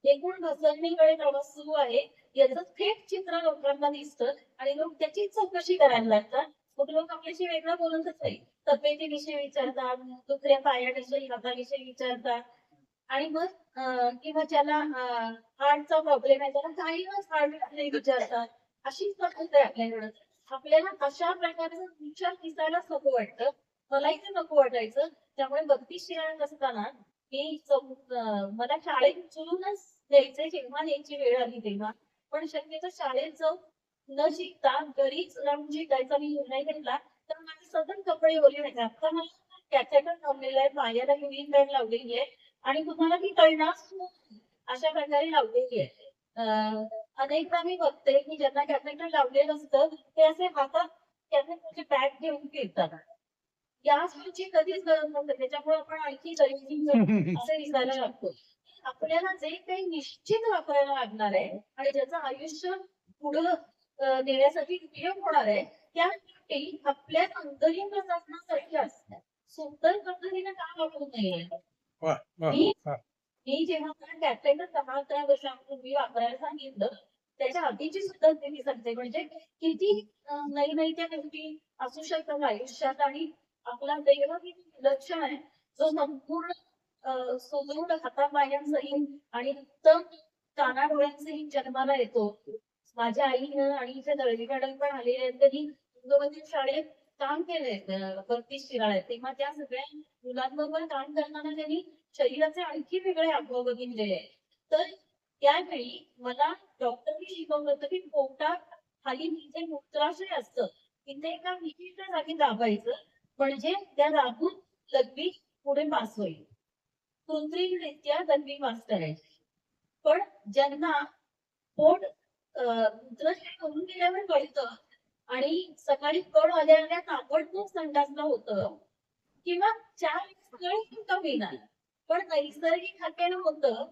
एकूण घसरणीकडे प्रवास सुरू आहे याचं थेट चित्र लोकांना दिसतं आणि लोक त्याची चौकशी करायला लागतात मग लोक आपल्याशी वेगळं बोलतच नाही तब्येतीविषयी विचारतात दुसऱ्या पायाविषयी हाताविषयी विचारतात आणि मग किंवा ज्याला हार्टचा प्रॉब्लेम आहे त्याला काही हार्ट विचारतात अशीच पद्धत आहे आपल्याकडे आपल्याला अशा प्रकारचा विचार दिसायलाच नको वाटतं मलाही ते नको वाटायचं त्यामुळे 32 शिराळ्यात असताना मला शाळेत उचलूनच द्यायचे जेव्हा न्यायची वेळ आली तेव्हा. पण शक्यतो शाळेत जाऊन न शिकता घरीच राहून शिकायचा मी निर्णय घेतला. तर माझे सतत कपडे ओले व्हायचे. आता मला कॅथेटर लावलेलं आहे, पायाला युनियन बँड लावलेली आहे आणि तुम्हाला ती कळणार नाही अशा प्रकारे लावलेली आहे. अनेकदा मी बघते की ज्यांना कॅथेटर लावलेलं असतं ते असे हातात कॅथेटरची बॅग घेऊन फिरतात. या सोयीची कधीच गरज नसते. त्याच्यामुळे आपण आणखी गरीब असे दिसायला लागतो. आपल्याला जे काही निश्चित वापरायला लागणार आहे आणि ज्याचं आयुष्य पुढं नेण्यासाठी उपयोग होणार आहे त्या गोष्टी आपल्या अंतहीन प्रशासनासाठी असतात. सुंदर पद्धतीने का वापरू नये.
वा वा
मी
वा.
मी जेव्हा मला कॅप्टन 10-11 वर्षांपूर्वी वापरायला सांगितलं त्याच्या आधीची सुद्धा मी सांगते म्हणजे किती नाही त्या गोष्टी असू शकतात आयुष्यात आणि आपला देह किती विलक्षण आहे जो संपूर्ण सुदृढ हातापायांसहित आणि उत्तम कानाडोळ्यांसहित जन्माला येतो. माझ्या आईनं आणि इथे दळवी मॅडम पण आलेले आहेत त्यांनी इंग्रजी शाळेत काम केलंय 32 शिराळ्यात तेव्हा त्या सगळ्या मुलांबरोबर काम करताना त्यांनी शरीराचे आणखी वेगळे अनुभव बघितलेले आहेत. तर त्यावेळी मला डॉक्टरनी शिकवलं होतं की पोटात खाली जे मूत्राशय असतं तिथे एका विशिष्ट जागी दाबायचं म्हणजे त्या दाबून लघवी पुढे पास होईल. कृत्रिमरित्या लघवी पास करायची. पण ज्यांना पोट मूत्राशय करून गेल्यावर कळतं आणि सकाळी कळ आल्या ताबडतोब संडासला होतं किंवा 4 कमी नाही पण नैसर्गिक हाकेनं होतं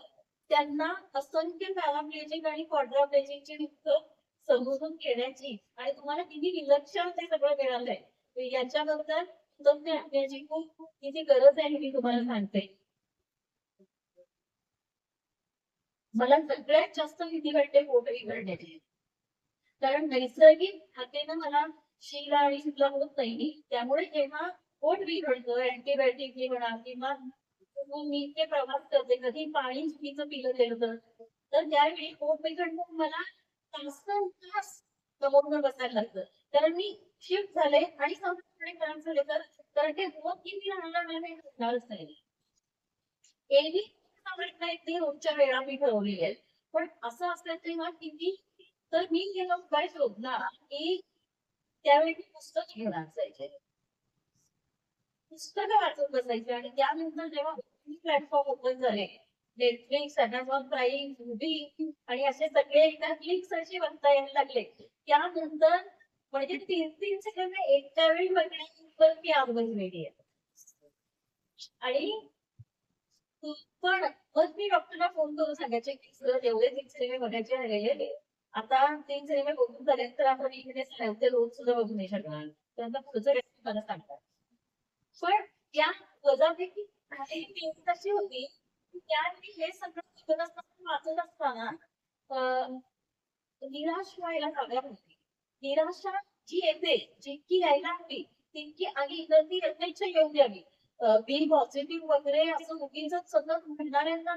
त्यांना असंख्य पॅराप्लेजिक आणि क्वाड्राप्लेजिकची दुःख समजून घेण्याची आणि तुम्हाला किती विलक्षण ते सगळं मिळालंय याच्याबद्दल तुम्ही आपल्याची खूप किती गरज आहे मी तुम्हाला सांगते. मला सगळ्यात जास्त भीती वाटते पोट बिघडण्याची. कारण नैसर्गिक हाकेनं मला शीला आणि शिला होत नाही त्यामुळे जेव्हा पोट बिघडतं अँटीबायोटिक म्हणा किंवा मी इतके प्रवास करते कधी पाणी चुकीचं पिलं गेलं तर त्यावेळी पोट बिघडणं मला तास समोर बसायला लागतं. कारण मी शिफ्ट झाले आणि संपूर्ण काम झाले तर ते होत किती राहणार होणारच नाही. एरवी नाही ते रोजच्या वेळा मी ठरवली आहे पण असं असलं तेव्हा किती तर मी गेलो काय शोधला की त्यावेळी मी पुस्तक घेऊन असायचे. पुस्तकं वाचत बसायचे आणि त्यानंतर जेव्हा प्लॅटफॉर्म ओपन झाले नेटफ्लिक्स अमेझॉन प्राईम मुव्ही आणि असे सगळे एका क्लिक्स असे बघता यायला लागले त्यानंतर म्हणजे 3 सेकंद एका वेळी बघण्यानंतर मी आवाज वेगळी आहे. आणि पण मग मी डॉक्टरला फोन करून सांगायचे की सर एवढे 3 सिनेमे बघायचे राहिले आता 3 सिनेमे बघून झाले तर आपण इकडे ते रोज सुद्धा बघू नाही शकणार त्यांना पुढचं रेसिपी मला सांगतात. पण त्या वजापैकी अशी होती की त्यावेळी हे सगळं शिकत असताना वाचत असताना निराश व्हायला जागा होती. निराशा जी येते जितकी यायला हवी तितकी आली तर ती यथेच्छ येऊन द्यावी. बी पॉझिटिव्ह वगैरे असं उगीच सतत म्हणणाऱ्यांना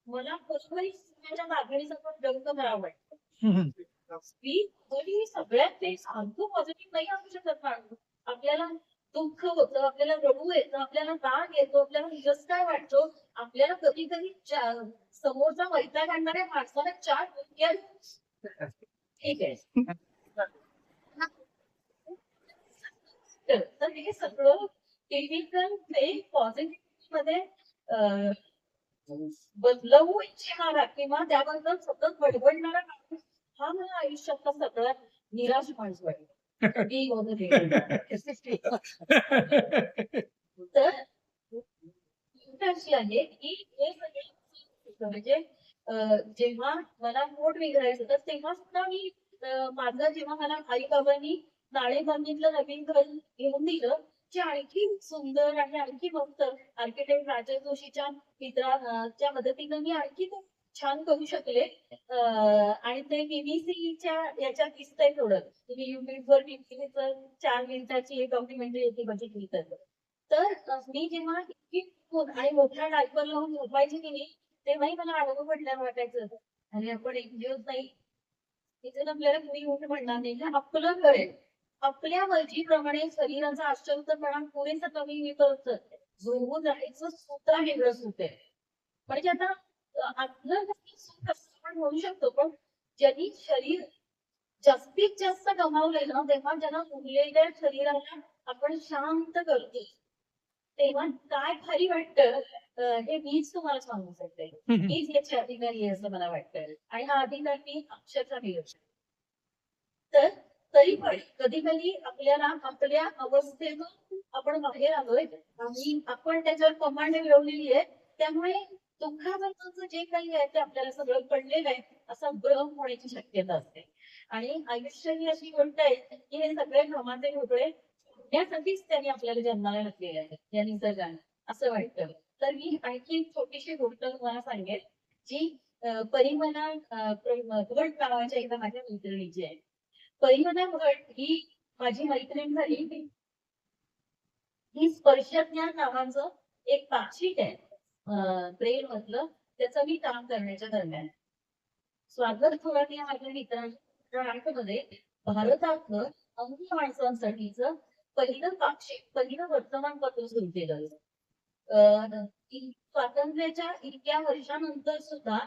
मला खरोखरीच्या लागणी सतत व्यक्त करावं वाटतं. मी सगळ्यात ते सारखं पॉझिटिव्ह नाही असू शकत मॅडम. आपल्याला दुःख होतं आपल्याला रडू येतं आपल्याला राग येतो आपल्याला जस काय वाटतो आपल्याला कधी कधी समोरचा वैताग आणणाऱ्या माणसाला 4 डोक्यात ठीक आहे. तर हे सगळं केमिकल ते पॉझिटिव्ह मध्ये बदलवू इच्छिणारा किंवा त्याबद्दल सतत बडबडणारा माणूस हा मला आयुष्यातला सगळ्यात निराश माणूस वाटतो. तर अशी आहे की हे सगळे म्हणजे जेव्हा मला पोट बिघडायचं तर तेव्हा सुद्धा मी माझं जेव्हा मला आई बाबांनी नाळेबंदीतलं नवीन घर घेऊन दिलं जे आणखी सुंदर आणि आणखी मस्त आर्किटेक्ट राजेश जोशीच्या मित्राच्या मदतीनं मी आणखी खूप छान करू शकले. आणि ते बीबीसीच्या याच्यात दिसतंय थोडं तुम्ही युट्यूबवर बीबीसीचं 4 मिनिटाची एक डॉक्युमेंटरी होती बघितली तर मी जेव्हा इतकी आणि मोठ्या डायपर लावून झोपायची की नाही तेव्हाही मला अनुभव पडल्यावर वाटायचं आणि आपण एक दिवस नाही तिथे आपल्याला कुणी उठ म्हणणार नाही हे आपलं कळेल. आपल्या मर्जीप्रमाणे शरीराचा आश्चर्यपणा पुरेसा कमी करत झोपून राहायचं सुद्धा वेगळं सुख आहे. म्हणजे आता आपलं काही सुख असं आपण म्हणू शकतो, पण ज्यांनी शरीर जास्तीत जास्त गमावलंय ना, तेव्हा ज्यांना उरलेल्या शरीराला आपण शांत करतो, तेव्हा काय भारी वाटतं, हे मीच तुम्हाला सांगू शकते. मीच याची अधिकारी आहे असं मला वाटतं. आणि हा अधिकार मी अक्षरशः मिळवते. तर तरी पण कधी कधी आपल्याला आपल्या अवस्थेतून आपण बाहेर आलोय आणि आपण त्याच्यावर कमांड मिळवलेली आहे. त्यामुळे दुःखाबद्दलचं जे काही आहे ते आपल्याला सगळं कळलेलं आहे, असा भ्रम होण्याची शक्यता असते. आणि आयुष्य ही अशी गोष्ट आहे की हे सगळे भ्रमाचे ढोकळे फोडण्यासाठीच त्यांनी आपल्याला जन्माला घातलेले आहे या निसर्गाने, असं वाटतं. तर मी आणखी एक छोटीशी गोष्ट तुम्हाला सांगेल, जी परिमला भट नावाच्या एका माझ्या मैत्रिणीची आहे. परिमला भट ही माझी मैत्रीण झाली. ही स्पर्शज्ञान नावाचं एक पाक्षिक आहे ब्रेन मधलं, त्याचं मी काम करण्याच्या दरम्यान. स्वागत थोरात या माझ्या मित्रांमध्ये भारतातलं अंध माणसांसाठीचं पहिलं वर्तमानपत्र सुरू केलं. स्वातंत्र्याच्या इतक्या वर्षानंतर सुद्धा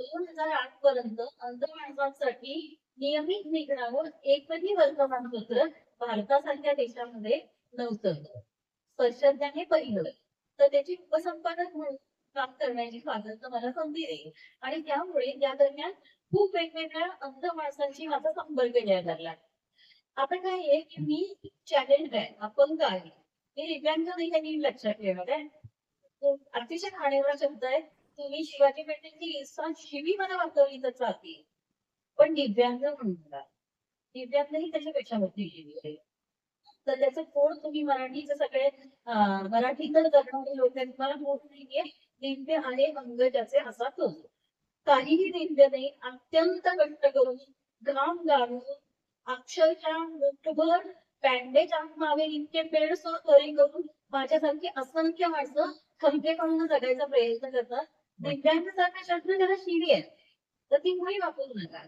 2008 पर्यंत अंध माणसांसाठी नियमित निघणारं एकही वर्तमानपत्र भारतासारख्या देशामध्ये नव्हतं. स्पर्शज्ञाने पहिलं. तर त्याची उपसंपादक म्हणून काम करण्याची स्वातंत्र्य मला संधी दिली. आणि त्यामुळे त्या दरम्यान खूप वेगवेगळ्या अंध माणसांशी माझा संपर्क घ्यायला लागला. आपण काय आहे की मी चॅलेंज आहे, अपंग आहे, मी दिव्यांग नाही हे नीट लक्षात ठेवा काय. तो अतिशय खाणेवा शब्द आहे. तुम्ही शिवाजी पेठेची इन्स्टा शिवी मला वाचवली तर चालते, पण दिव्यांग म्हणून दिव्यांगही त्याच्यापेक्षा मोठी शिवी आहे. तर त्याचं कोड तुम्ही मराठीचे सगळे मराठीतच जगणारे लोक आहेत, मला मोठ नाहीये, दिव्य आहे अंग ज्याचे असा तो. काहीही दिव्य नाही, अत्यंत कष्ट करून घाम गाळून अक्षरशः मुठभर बँडेज मावे इतके पेड सरी करून माझ्यासारखी असंख्य माणसं खंबेपणानं जगायचा प्रयत्न करतात. दिव्यांगासारखा शब्द त्याला शिवी आहे, तर ती मुळी वापरू नका.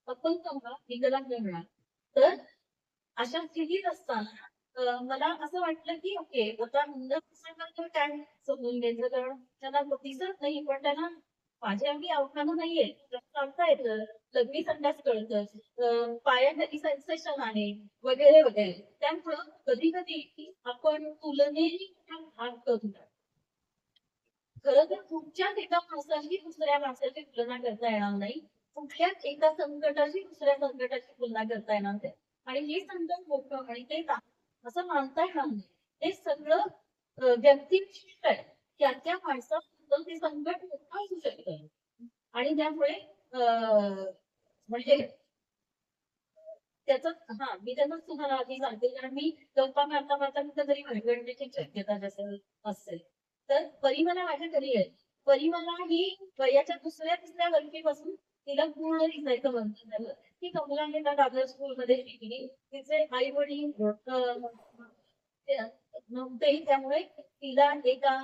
आपण समजा विकलांग म्हणा. तर अशा स्थितीत असताना मला असं वाटलं की ओके, आता अंध माणसाबद्दल काय समजून घ्यायचं, कारण त्याला दिसत नाही, पण त्याला माझ्या आम्ही आव्हानं नाहीये, चालता येतं, लग्नी संडास कळतं, पायाखाली सेन्सेशन आहे, वगैरे वगैरे. त्यामुळं कधी कधी आपण तुलनेने भाग करतो. खरं तर कुठच्याच एका माणसाची दुसऱ्या माणसाची तुलना करता येणार नाही. कुठल्याच एका संकटाची दुसऱ्या संकटाची तुलना करता येणार नाही. आणि हे संकट मोठं आणि ते असं मानता येणार नाही. ते सगळं व्यक्तिविशिष्ट आहे. त्या माणसाबद्दल ते संकट मोठं असू शकतं. आणि त्यामुळे म्हणजे त्याच मी त्यांनाच तुम्हाला आधी सांगते, कारण मी गप्पा मारता मारता कुठेतरी भरगडण्याची शक्यता जास्त असेल. तर परिमला माझ्या घरी आहे. परिमला ही वयाच्या दुसऱ्या तिसऱ्या वर्षीपासून तिला पूर्ण दिसायचं बंद झालं. ती कमलाने दादर स्कूलमध्ये शिकली. तिचे आई वडील नव्हते, त्यामुळे तिला एका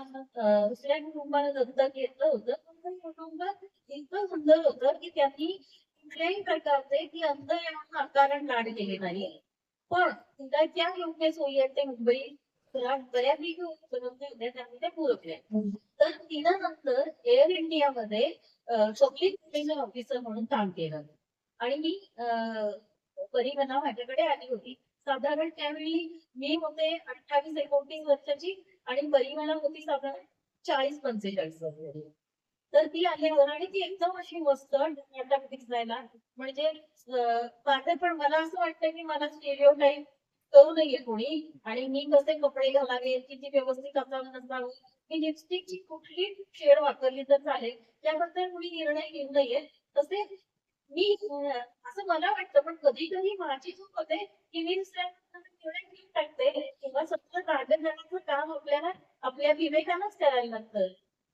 दुसऱ्या कुटुंबाने दत्तक घेतलं होतं. पण कुटुंब इतकं सुंदर होतं की त्यांनी कुठल्याही प्रकारचे ती अंध या आकारण लाड केले नाही. पण तिला ज्या योग्य सोयी आहेत ते मुंबई बऱ्यापैकी उपलब्ध होत्या, त्यामुळे ते पुरवल्या. तर तिनं नंतर एअर इंडियामध्ये पब्लिक रिलेशन ऑफिसर म्हणून काम केलं. आणि मी परिमला माझ्याकडे आली होती. साधारण त्यावेळी मी होते 28-29 वर्षाची आणि परिमला होती साधारण 40-45 वर्षाची. तर ती आल्यावर आणि ती एकदम अशी मस्त दिसायला, म्हणजे माझं पण मला असं वाटतं की मला स्टेरिओटाईप करू नये कोणी, आणि मी कसे कपडे घालावे, किती व्यवस्थित असावं नसावं, मी लिपस्टिकची कुठली शेड वापरली तर चालेल, त्याबद्दल कोणी निर्णय घेऊ नये. तसे मी असं मला वाटतं, पण कधी कधी माझी चूक होते की मी दुसऱ्यांना निर्णय घेऊन टाकते, किंवा सगळं कागद करण्याचं काम आपल्याला आपल्या विवेकानंच करायला लागतं.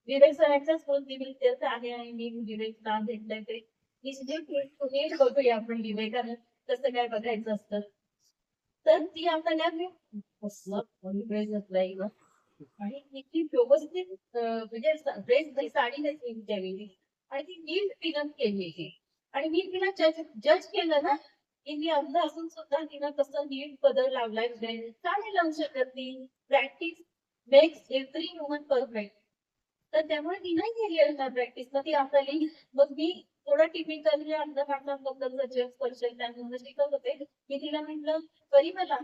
विवेक सरांच्याच दोन विवेक आहे आणि मी विवेक नाव घेतलंय ते नीट बघूया आपण विवेकानं कसं काय बघायचं असतं. तर ती आपल्याला आणि इतकी व्यवस्थित म्हणजे ड्रेस साडी नेसली त्यावेळी, आणि ती नीट फिल्म केली. आणि मी तिला जज केलं ना की मी अंध असून सुद्धा तिनं कसं नीट बदल लावलाय, चालेल लावू शकत ती practice makes every human perfect. तर त्यामुळे ती नाही केली प्रॅक्टिसला ती आपल्याला. मग मी थोडं टिपिकल अंधकाराबद्दल जज पर्सेंट त्यामध्ये शिकत होते. मी तिला म्हटलं तरी मला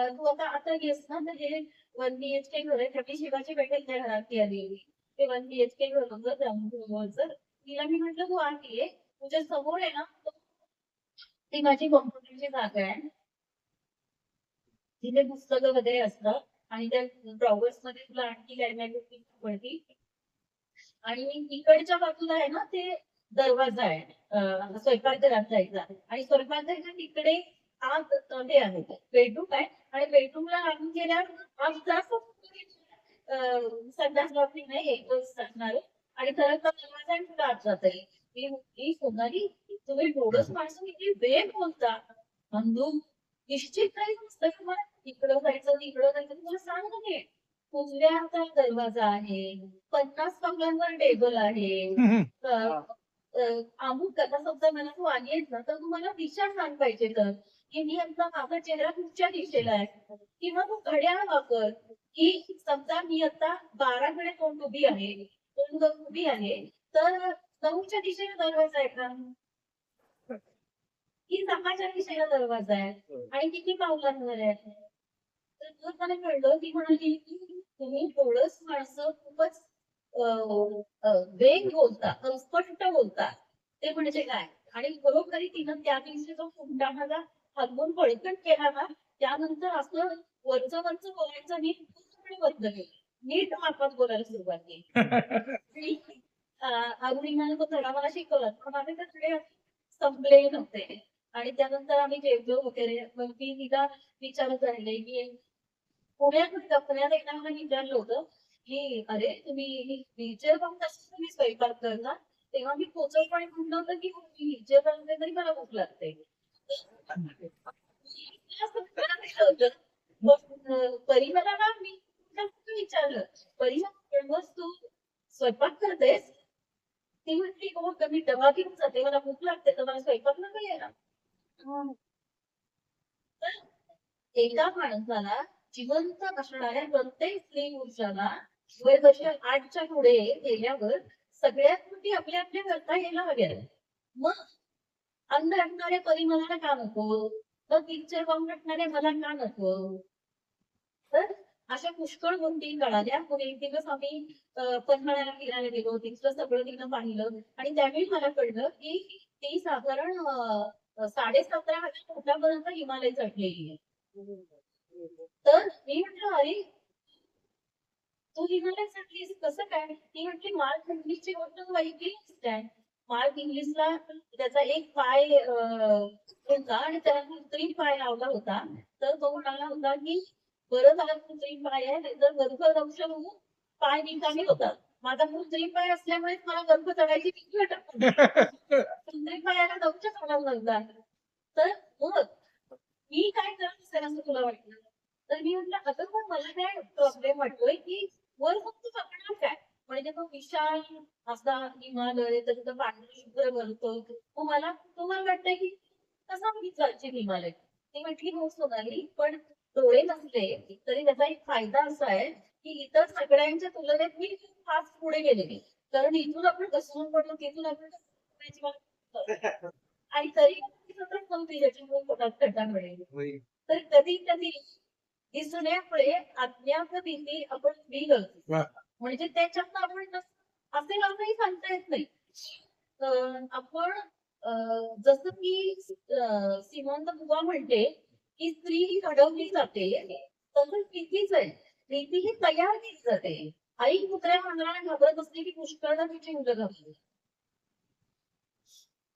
तू आता गेस ना तर हे 1 BHK घर आहे. छत्रपती शिवाजी पेठेतल्या घरात ती आली. ते 1 BHK घर होतं ग्राउंड. तिला मी म्हटलं तू आलीये तुझ्या समोर आहे ना ती माझी कॉम्प्युटरची जागा आहे. तिथे पुस्तकं वगैरे असतात आणि त्या ड्रॉवर्स मध्ये तुला आणखी काय काय गोष्टी पडतील. आणि इकडच्या बाजूला आहे ना ते दरवाजा आहे स्वयंपाकघरात जायचा. आणि स्वयंपाकघराच्या तिकडे आत ते आहे बेडरूम आहे. आणि बेडरूमला लागून गेल्यावर आज जास्त संडास बाथरूम नाही एकच असणार आहे. आणि खरंच दरवाजा आहे तुला आत जाता येईल. मी म्हटली सोनाली तुम्ही थोडंच माणसं किती वेळ बोलता. बंधू निश्चित काही नसतं की मला इकडं जायचं तिकडं जायचं तुम्हाला सांगत नाही. कुंभ्याचा दरवाजा आहे 50 कमरांवर टेबल आहे. अमुक कथा समजा मला तू आली आहेस ना तर तुम्हाला दिशा सांग पाहिजे तर की मी आता माझा चेहरा कुठच्या दिशेला आहे. किंवा तू घड्याळ वापर की समजा मी आता 12कडे तोंड उभी आहे तोंड करून उभी आहे तर 9च्या दिशेला दरवाजा आहे का की 6च्या दिशेला दरवाजा आहे आणि किती पावलांवर आहे. तर मग मला कळलं ती म्हणाली की तुम्ही थोडंच माणसं खूपच वेग बोलता अस्पष्ट बोलता ते म्हणजे काय. आणि खरोखरी तिनं त्या दिवशी जो फुंडा माझा हलवून पळकट केला ना त्यानंतर असं वरचं बोलायचं नीट पूर्णपणे बंद केलं. नीट मापात बोलायला सुरुवात केली. अरुणिमाने तो धडा मला शिकवला पण माझे ते थोडे संपले नव्हते. आणि त्यानंतर आम्ही जेवलो वगैरे मग मी तिला विचारत राहिले की पुण्यात पुण्यात एकदा मला विचारलं होतं की अरे तुम्ही व्हीलचेअर पाहून कसं तुम्ही स्वयंपाक करता. तेव्हा मी पोचरपणे म्हटलं होतं की मी व्हीलचेअर बनवते तरी मला भूक लागते. असं मला दिलं होतं. मग परी मला ना मी तिला फक्त विचारलं परी मग तू स्वयंपाक करतेस. ती म्हटली हो तर मी डबा घेऊन जाते मला भूक लागते तर मला स्वयंपाक नका यायला. तर एका माणसाला जिवंत असणाऱ्या प्रत्येक स्त्री पुरुषाला वय वर्ष 8च्या पुढे गेल्यावर सगळ्यात मोठी आपल्या आपल्या करता यायला हव्या. मग अंध असणाऱ्या परी मला का नको तर पिक्चर पाहून असणाऱ्या मला का नको. तर अशा पुष्कळ गोष्टी कळाल्या. मग एक दिवस आम्ही पन्हाळ्याला फिरायला गेलो तिथलं सगळं तिनं पाहिलं आणि त्यावेळी मला कळलं की ती साधारण 17,500 फुटापर्यंत हिमालय चढलेली आहे. तर मी म्हटलं अरे तू हिमालय चढलीस कसं काय. ती म्हटली मार्क इंग्लिशची गोष्ट तू ऐकलीस काय. मार्क इंग्लिशला त्याचा एक पाय होता आणि त्याला कृत्रिम पाय लावला होता. तर तो म्हणाला होता की बरं झालं कृत्रिम पाय आहे नाहीतर गर्भदंशन होऊन पाय निकामी होतात. माझा कृत्रिम पाय असल्यामुळे मला गर्भ चढायची भीती वाटत नव्हती. कृत्रिम पायाला दंश होणार नव्हता. तर मग मी काय करत असेल असं तुला वाटलं. तर मी म्हटलं अगं पण मला काय प्रॉब्लेम वाटतोय की वर फक्त बघणार काय म्हणजे तो विशाल असा हिमालय त्याचं पांढरी शुभ्र भरतो. मग मला तुम्हाला वाटतंय की कसा बघितला हिमालय. ती म्हटली हो सोनाली पण डोळे नसले तरी त्याचा एक फायदा असा आहे की इतर सगळ्यांच्या तुलनेत मी फास्ट पुढे गेलेली. कारण इथून आपण घसरून पडलो तिथून आपण आणि तरी सतत नव्हती त्याच्यामुळे पोटात खड्डा मिळेल. तर कधी कधी दिसण्यामुळे अज्ञात भीती आपण करतो. म्हणजे त्याच्यात आपण असे लावूनही सांगता येत नाही. आपण जसं की श्रीमंत बुवा म्हणते की स्त्री ही घडवली जाते तसंच भीतीच आहे. भीती ही तयार केली जाते. आई कुत्र्या मांजराला घाबरत असते की पुष्कळ तिची मुलं घाबरली.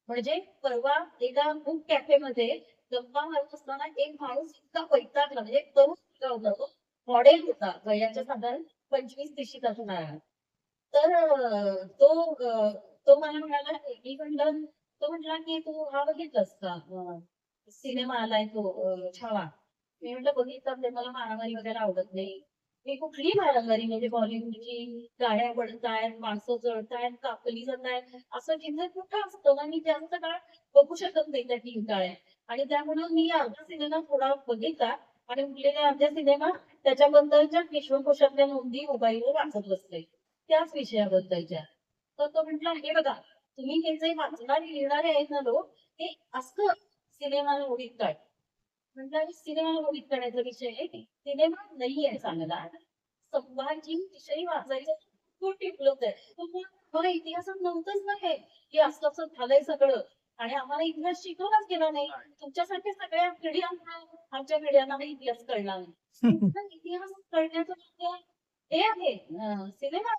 म्हणजे परवा एका बुक कॅफेमध्ये गप्पा मारत असताना एक माणूस इतका वैतागला म्हणजे तरुण मुलगा होता तो मॉडेल होता वयाच्या साधारण 25-30 असणारा. तर तो मला म्हणाला मी म्हणलं तो म्हटला की तू हा बघितलास का सिनेमा आलाय तो छावा. मी म्हटलं बघितलं ते मला मारामारी वगैरे आवडत नाही. मी कुठली मारामारी म्हणजे बॉलिवूडची गाड्या पडतायत माणसं जळतायत कापली जातायत असं चिन्ह कुठं असतं ना मी जास्त काळ बघू शकत नाही त्या 3 गाड्या. आणि त्यामुळे मी अर्धा सिनेमा थोडा बघितला आणि उरलेले अर्धे सिनेमा त्याच्याबद्दलच्या विश्वकोशातल्या नोंदी मोबाईलवर वाचत बसले, त्याच विषयाबद्दलच्या. तर तो म्हटला, हे बघा, तुम्ही हे जे वाचणारे लिहिणारे आहेत ना लोक, ते असं सिनेमाला उडीत काढ. म्हटलं आणि सिनेमाला उडीत काढायचा विषय आहे, सिनेमा नाही आहे चांगला. संभाजी विषयी वाचायचं खूप टिपलत आहे. मला इतिहासात नव्हतंच ना हे, की असं असं झालंय सगळं. आणि आम्हाला इतिहास शिकवलाच गेला नाही. तुमच्यासारख्या सगळ्या पिढ्यांना, आमच्या पिढ्यांना हा इतिहास कळला नाही. म्हटलं, इतिहास कळण्याचं म्हणजे हे आहे सिनेमा.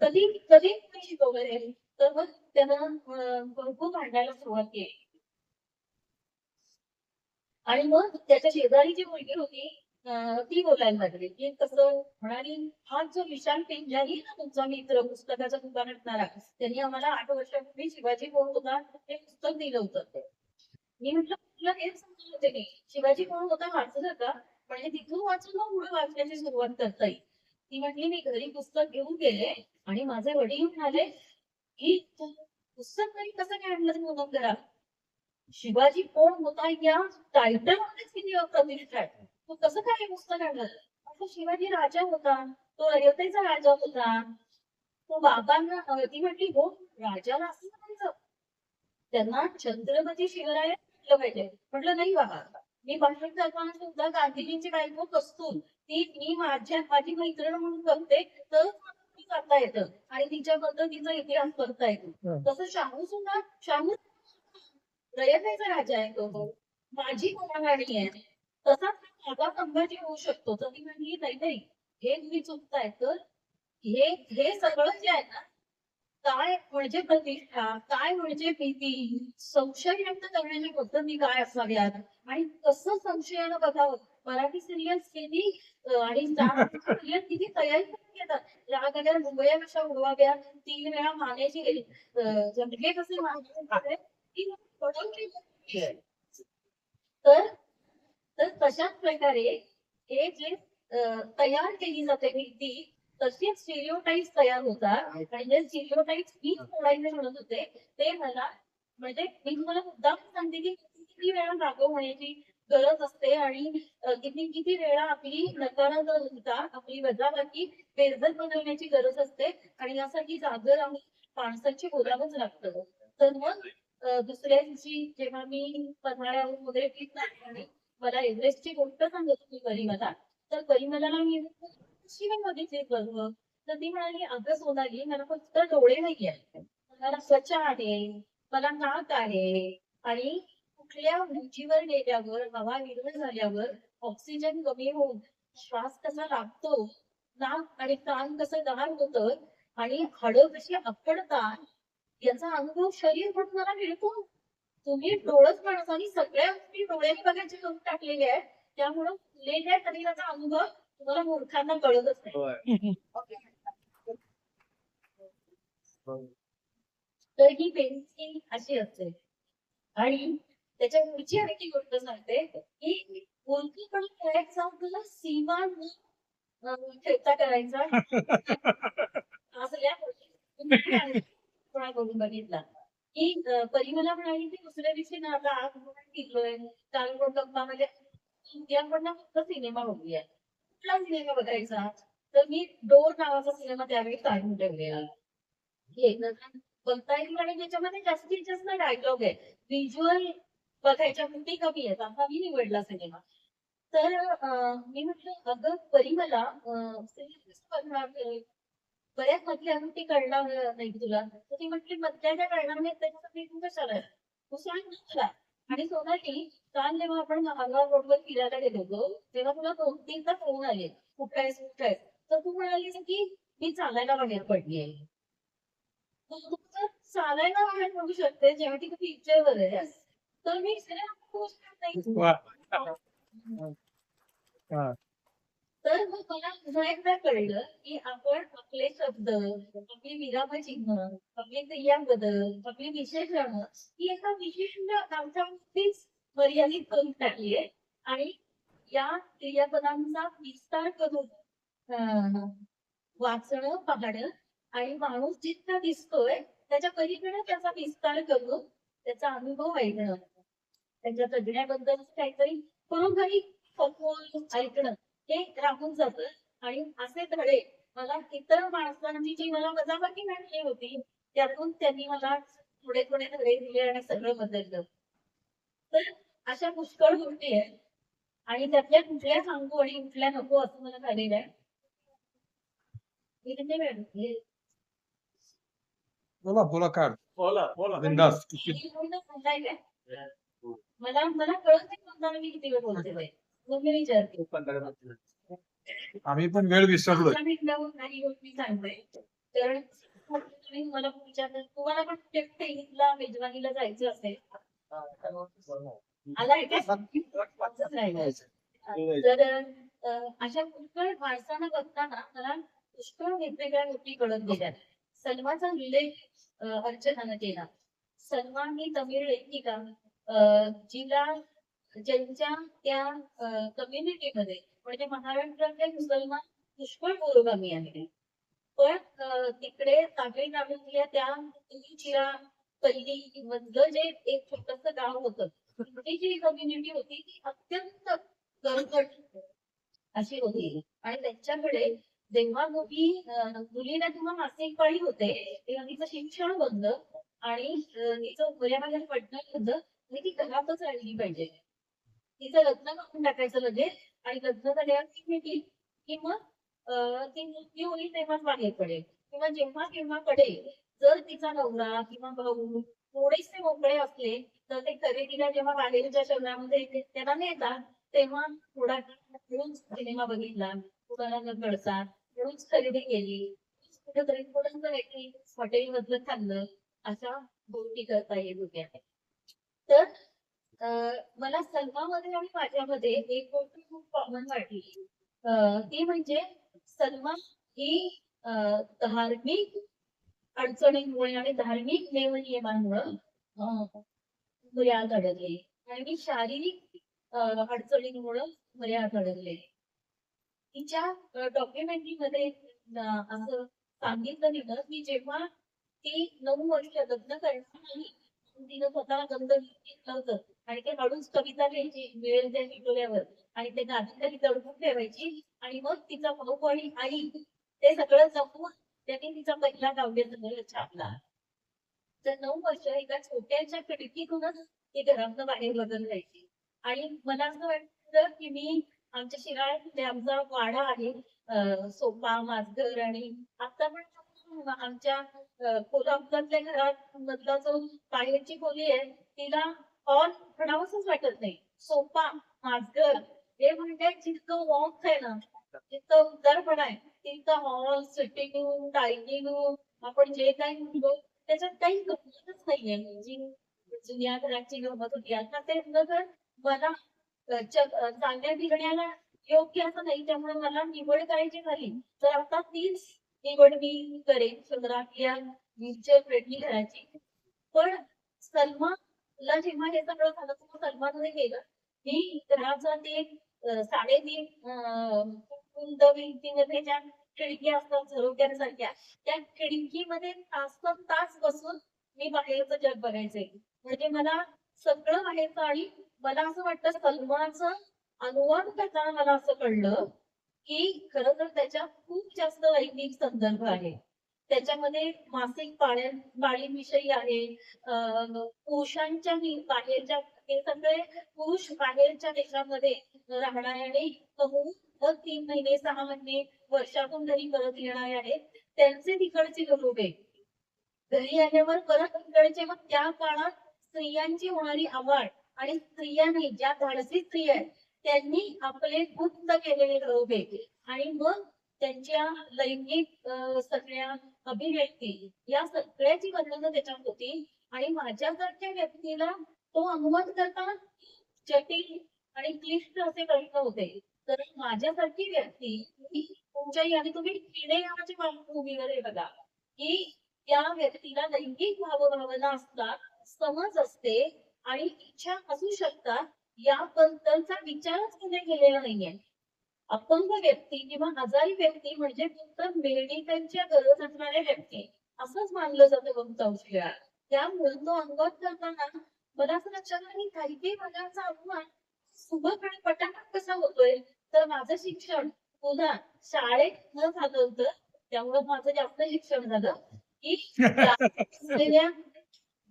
कधी कधी नाही शिकवलं हे. तर मग त्यानं भरपूर भांडायला सुरुवात केली. आणि मग त्याच्या शेजारी जी मुलगी होती ती बोलायला लागली, की कसं म्हणाली, हा जो विशाल पेंजारी ना तुमचा मित्र पुस्तकाच्या दुकानातणारा, त्यांनी आम्हाला 8 वर्षापूर्वी शिवाजी कोण होता हे पुस्तक दिलं होतं. मी म्हटलं, तुला हेच समजलं होते मी शिवाजी कोण होता वाचलं का, म्हणजे तिथून वाचून मग पुढे वाचण्याची सुरुवात करता येईल. ती म्हटली, मी घरी पुस्तक घेऊन गेले आणि माझे वडील म्हणाले, की तू पुस्तक घरी कसं काय आणलं म्हणून करा. शिवाजी कोण होता या टायटल मध्येच किती प्रतिष्ठा आहे. तो कसं काय हे पुस्तक आणलं. म्हटलं, शिवाजी राजा होता, तो अयोध्येचा राजा होता. तो बाबांना ती म्हटली, हो राजाला असं म्हणायचं, त्यांना छत्रपती शिवराय म्हटलं पाहिजे. म्हटलं, नाही बाबा, मी बाहेर जाताना सुद्धा गांधीजींची बायको कस्तूर ती मी माझी मैत्रीण म्हणून करते, तर करता येतं आणि तिच्याबद्दल तिचा इतिहास करता येतो. तसं शाहू सुद्धा शाहू रयतेचा राजा आहे तो, माझी कोणाराणी आहे. तसाच माझा संभाजी होऊ शकतो. तर ती म्हणली, नाही नाही, हे तुम्ही चुकताय. तर हे हे सगळं जे आहे ना, काय म्हणजे प्रतिष्ठा, काय म्हणजे भीती, संशय व्यक्त करण्याची पद्धती काय असाव्यात आणि कसं संशयानं बघावं. मराठी सिरियल्स किती आणि सिरियल किती तयारी करून घेतात. राग आल्यावर मुंबया कशा उडवाव्या, 3 वेळा मानेची झटके कसे मारायचे, ती बनवली आहे. तर तर तशाच प्रकारे हे जे तयार केली जाते भीती, तशीच स्टिरिओटाईप्स तयार होतात. आणि जे स्टिरिओटाईप्स मी सोडायचे म्हणत होते, ते मला म्हणजे मी तुम्हाला मुद्दाम सांगते की किती वेळा रागव होण्याची गरज असते आणि किती किती वेळा आपली नकारात्मकता, आपली वजाबाकी बेइज्जत बनवण्याची गरज असते आणि यासाठी जागर आणि माणसाची बोलावंच लागतं. तर मग दुसऱ्या दिवशी जेव्हा मी पन्हाळ्यावर वगैरे फिरत आहे आणि मला एव्हरेस्टची गोष्ट सांगत होती करिमला, तर करिमलाला मी कशी काय बघितली बघ. तर ती म्हणाली, अगं सोनाली, मला फक्त डोळे नाही आहेत, मला त्वचा आहे, मला नाक आहे आणि कुठल्या उंचीवर गेल्यावर हवा विरळ झाल्यावर ऑक्सिजन कमी होऊन श्वास कसा लागतो, नाक आणि कान कसं गहाण होतं आणि हाडं कशी आपडतात याचा अनुभव शरीर म्हणून मला मिळतो. तुम्ही डोळच माणसाने सगळ्या गोष्टी डोळ्याने बघायची करून टाकलेली आहे, त्यामुळं फुललेल्या शरीराचा अनुभव तुम्हाला मूर्खांना कळतच नाही. तर ही पेन्सिल अशी असते. आणि त्याच्या पुढची आणखी गोष्ट सांगते की बोलकीपणा करायचा तुला सीमा न ठेवता करायचा असल्या गोष्टी कोणाकडून बघितला की परी मला म्हणाली की दुसऱ्या दिवशी ना आता आज म्हणून फिरलोय काल कोण गप्पा म्हणजे उद्याकडनं फक्त सिनेमा बघूया. कुठला सिनेमा बघायचा, तर मी डोर नावाचा सिनेमा त्यावेळी काढून ठेवलेला. बघता येईल आणि त्याच्यामध्ये जास्तीत जास्त डायलॉग आहे, व्हिज्युअल बघायच्या गोष्टी कमी आहेत, असा मी निवडला सिनेमा. तर मी म्हटलं, अगं परी मला बऱ्याच मधल्या गोष्टी कळणार नाही तुला. तर ती म्हटली, मधल्या ज्या कळणार नाहीत त्याच्यासाठी तू कशाला आहे? तू सांग ना तुला. आणि सोनाली, काल जेव्हा आपण महागाव रोडवर फिरायला गेलो होतो तेव्हा तुला 2-3दा फोन आले, कुठे आहेस कुठे आहेस. तर तू म्हणाली की मी चालायला बाहेर पडलीये. तू जर चालायला बाहेर पडू शकते जेव्हा ती पिक्चर आहे, तर मी सिनेमा बघू शकत नाही. तर मग मला पुन्हा एकदा कळलं की आपण आपले शब्द, आपली विरामचिन्ह, आपली क्रियाबदल, आपली विशेषणं ही एका विशिष्ट अर्थावरतीच मर्यादित करून टाकली आहे आणि या क्रियापदांचा विस्तार करून वाचणं, पाहणं आणि माणूस जितका दिसतोय त्याच्या पलीकडे त्याचा विस्तार करून त्याचा अनुभव ऐकणं, त्याच्या जगण्याबद्दल काहीतरी खरोखरी सखोल ऐकणं हे राहून जातं. आणि असे धडे मला इतर माणसांची जी मला वजाबाकी मिळाली होती त्यातून त्यांनी मला थोडे थोडे धडे दिले आणि सगळं बदललं. तर अशा पुष्कळ गोष्टी आहेत आणि त्यातल्या कुठल्या सांगू आणि कुठल्या नको असं मला झालेलं आहे. मी किती वेळ बोलते?
बोला बोला काय
बोला बोला
बिंदास
आणि पूर्ण सांगायचंय. मला मला कळत नाही म्हणताना मी किती वेळ बोलते ते. मग मी विचारते.
आम्ही पण वेळ विसरलोय.
15 मिनिटावर काही गोष्टी सांगते. तर तुम्ही मला विचारलं तुम्हाला पण टेक्निकला मेजवानीला जायचं असेल आला आहे का? तर अशा पुष्कळ माणसांना बघताना मला पुष्कळ वेगवेगळ्या गोष्टी कळत गेल्या. सलमाचा उल्लेख अर्चनानं केला. सलमा ही तमिळ लेखिका जिला ज्यांच्या त्या कम्युनिटीमध्ये म्हणजे महाराष्ट्रातले मुसलमान पुष्कळ पुरोगामी आहे. पण तिकडे तामिळनाडूतल्या त्या पहिली मधलं जे एक छोटस गाव होतं ती जी कम्युनिटी होती ती अत्यंत गरगट अशी होती. आणि त्यांच्याकडे जेव्हा मुलीला जेव्हा मासिक पाळी होते तेव्हा तिचं शिक्षण बंद आणि तिचं बऱ्याबाहेर पडणं बंद आणि ती घरातच राहिली पाहिजे. तिचं लग्न करून टाकायचं लगेच आणि लग्न झाल्यावर ती भेटली की मग ती मुलगी होईल तेव्हाच बाहेर पडेल किंवा जेव्हा केव्हा पडेल जर तिचा नवरा किंवा भाऊ थोडेसे मोकळे असले तर ते खरेदीला जेव्हा बाहेरच्या शहरामध्ये त्यांना नेतात तेव्हा थोडा मिळून सिनेमा बघितला कुणाला न कळतात मिळून खरेदी केली कुठेतरी थोडंसं हॉटेल मधलं खाल्लं अशा गोष्टी करता येत होत्या. तर मला सलमामध्ये आणि माझ्यामध्ये एक गोष्ट खूप कॉमन वाटली ती म्हणजे सलमा ही धार्मिक अडचणींमुळे आणि धार्मिक नियमांमुळे मर्याद अडकले आणि मी शारीरिक अडचणींमुळे मर्याद अडकले. तिच्या डॉक्युमेंटरी मध्ये असं सांगितलं गेलं की जेव्हा ती 9 वर्ष लग्न करणार नाही तिनं स्वतःला गंध घेतलं होतं आणि ते हळूच कविता लिहायची मिळेल त्या विटोल्यावर आणि ते गादी दडपून ठेवायची आणि मग तिचा भाऊ आणि आई ते सगळं जपून त्यांनी तिचा पहिला काव्यसंग्रह छापला. तर 9 वर्ष एका छोट्याशा खिडकीतूनच ती घरातनं बाहेर बदल राहायची. आणि मला असं वाटतं की मी आमच्या शिराळ्यामध्ये आमचा वाडा आहे सोपा माजघर आणि आता पण आमच्या कोल्हापुरातल्या घरात मधला जो बाहेरची खोली आहे तिला हॉल म्हणावंच वाटत नाही. सोपा माजघर हे म्हणजे जितकं वॉक आहे ना जितकं उदारपण आहे तितकं hall sitting room dining room आपण जे काही म्हणतो त्याच्यात काही गमतच नाहीये. जी जुन्या घराची गमत होती आता ते तर मला चांगल्या बिघण्याला योग्य असं नाही त्यामुळे मला निवड करायची झाली तर आता तीच निवड मी करेन शहरातल्या व्हीलचेअर फ्रेंडली घराची. पण सलमाला जेव्हा हे सगळं झालं तेव्हा सलमानने केलं की घराचा ते 3.5 कुंद भिंतीमध्ये ज्या खिडक्या असतात झरोक्यांसारख्या त्या खिडकीमध्ये तास बसून मी बाहेरचं जग बघायचंय. म्हणजे मला सगळं बाहेरचं आणि मला असं वाटतं सलमानचं अनुवाद करताना मला असं कळलं की खरं तर त्याच्यात खूप जास्त लैंगिक संदर्भ आहे. त्याच्यामध्ये मासिक पाळीविषयी आहे पुरुषांच्या बाहेरच्या हे सगळे पुरुष बाहेरच्या देशामध्ये राहणारे आणि 3 महिने 6 महिने वर्षातून घरी परत येणारे आहेत त्यांचे तिकडचे लोक आहे. घरी आल्यावर परत तिकडचे मग त्या काळात स्त्रियांची होणारी आवड आणि स्त्रियांनी ज्या धाडसी स्त्रिया आहेत त्यांनी आपले गुप्त केलेले रोग आहे आणि मग त्यांच्या लैंगिक सगळ्या अभिव्यक्ती या सगळ्याची वर्णनं त्याच्यात होती. आणि माझ्यासारख्या व्यक्तीला तो अनुवाद करताना जटिल आणि क्लिष्ट असे प्रश्न होते. तर माझ्यासारखी व्यक्ती तुमच्याही आणि तुम्ही किडे नावाच्या पार्श्वभूमीवर हे बघा की त्या व्यक्तीला लैंगिक भावभावना असतात समज असते आणि इच्छा असू शकतात याबद्दलचा विचारच कुठे केलेला नाहीये. अपंग व्यक्ती किंवा आजारी व्यक्ती म्हणजे फक्त मेडिकलच्या गरज असणाऱ्या व्यक्ती असंच मानलं जातं बहुतांश वेळा. त्यामुळे तो अनुवाद करताना मला असं लक्षात आलं की काही काही भागांचा अनुवाद सुबक आणि पटापट कसा होतोय, तर माझं शिक्षण पुन्हा शाळेत न झालं होतं, त्यामुळं माझं जास्त शिक्षण झालं, की असलेल्या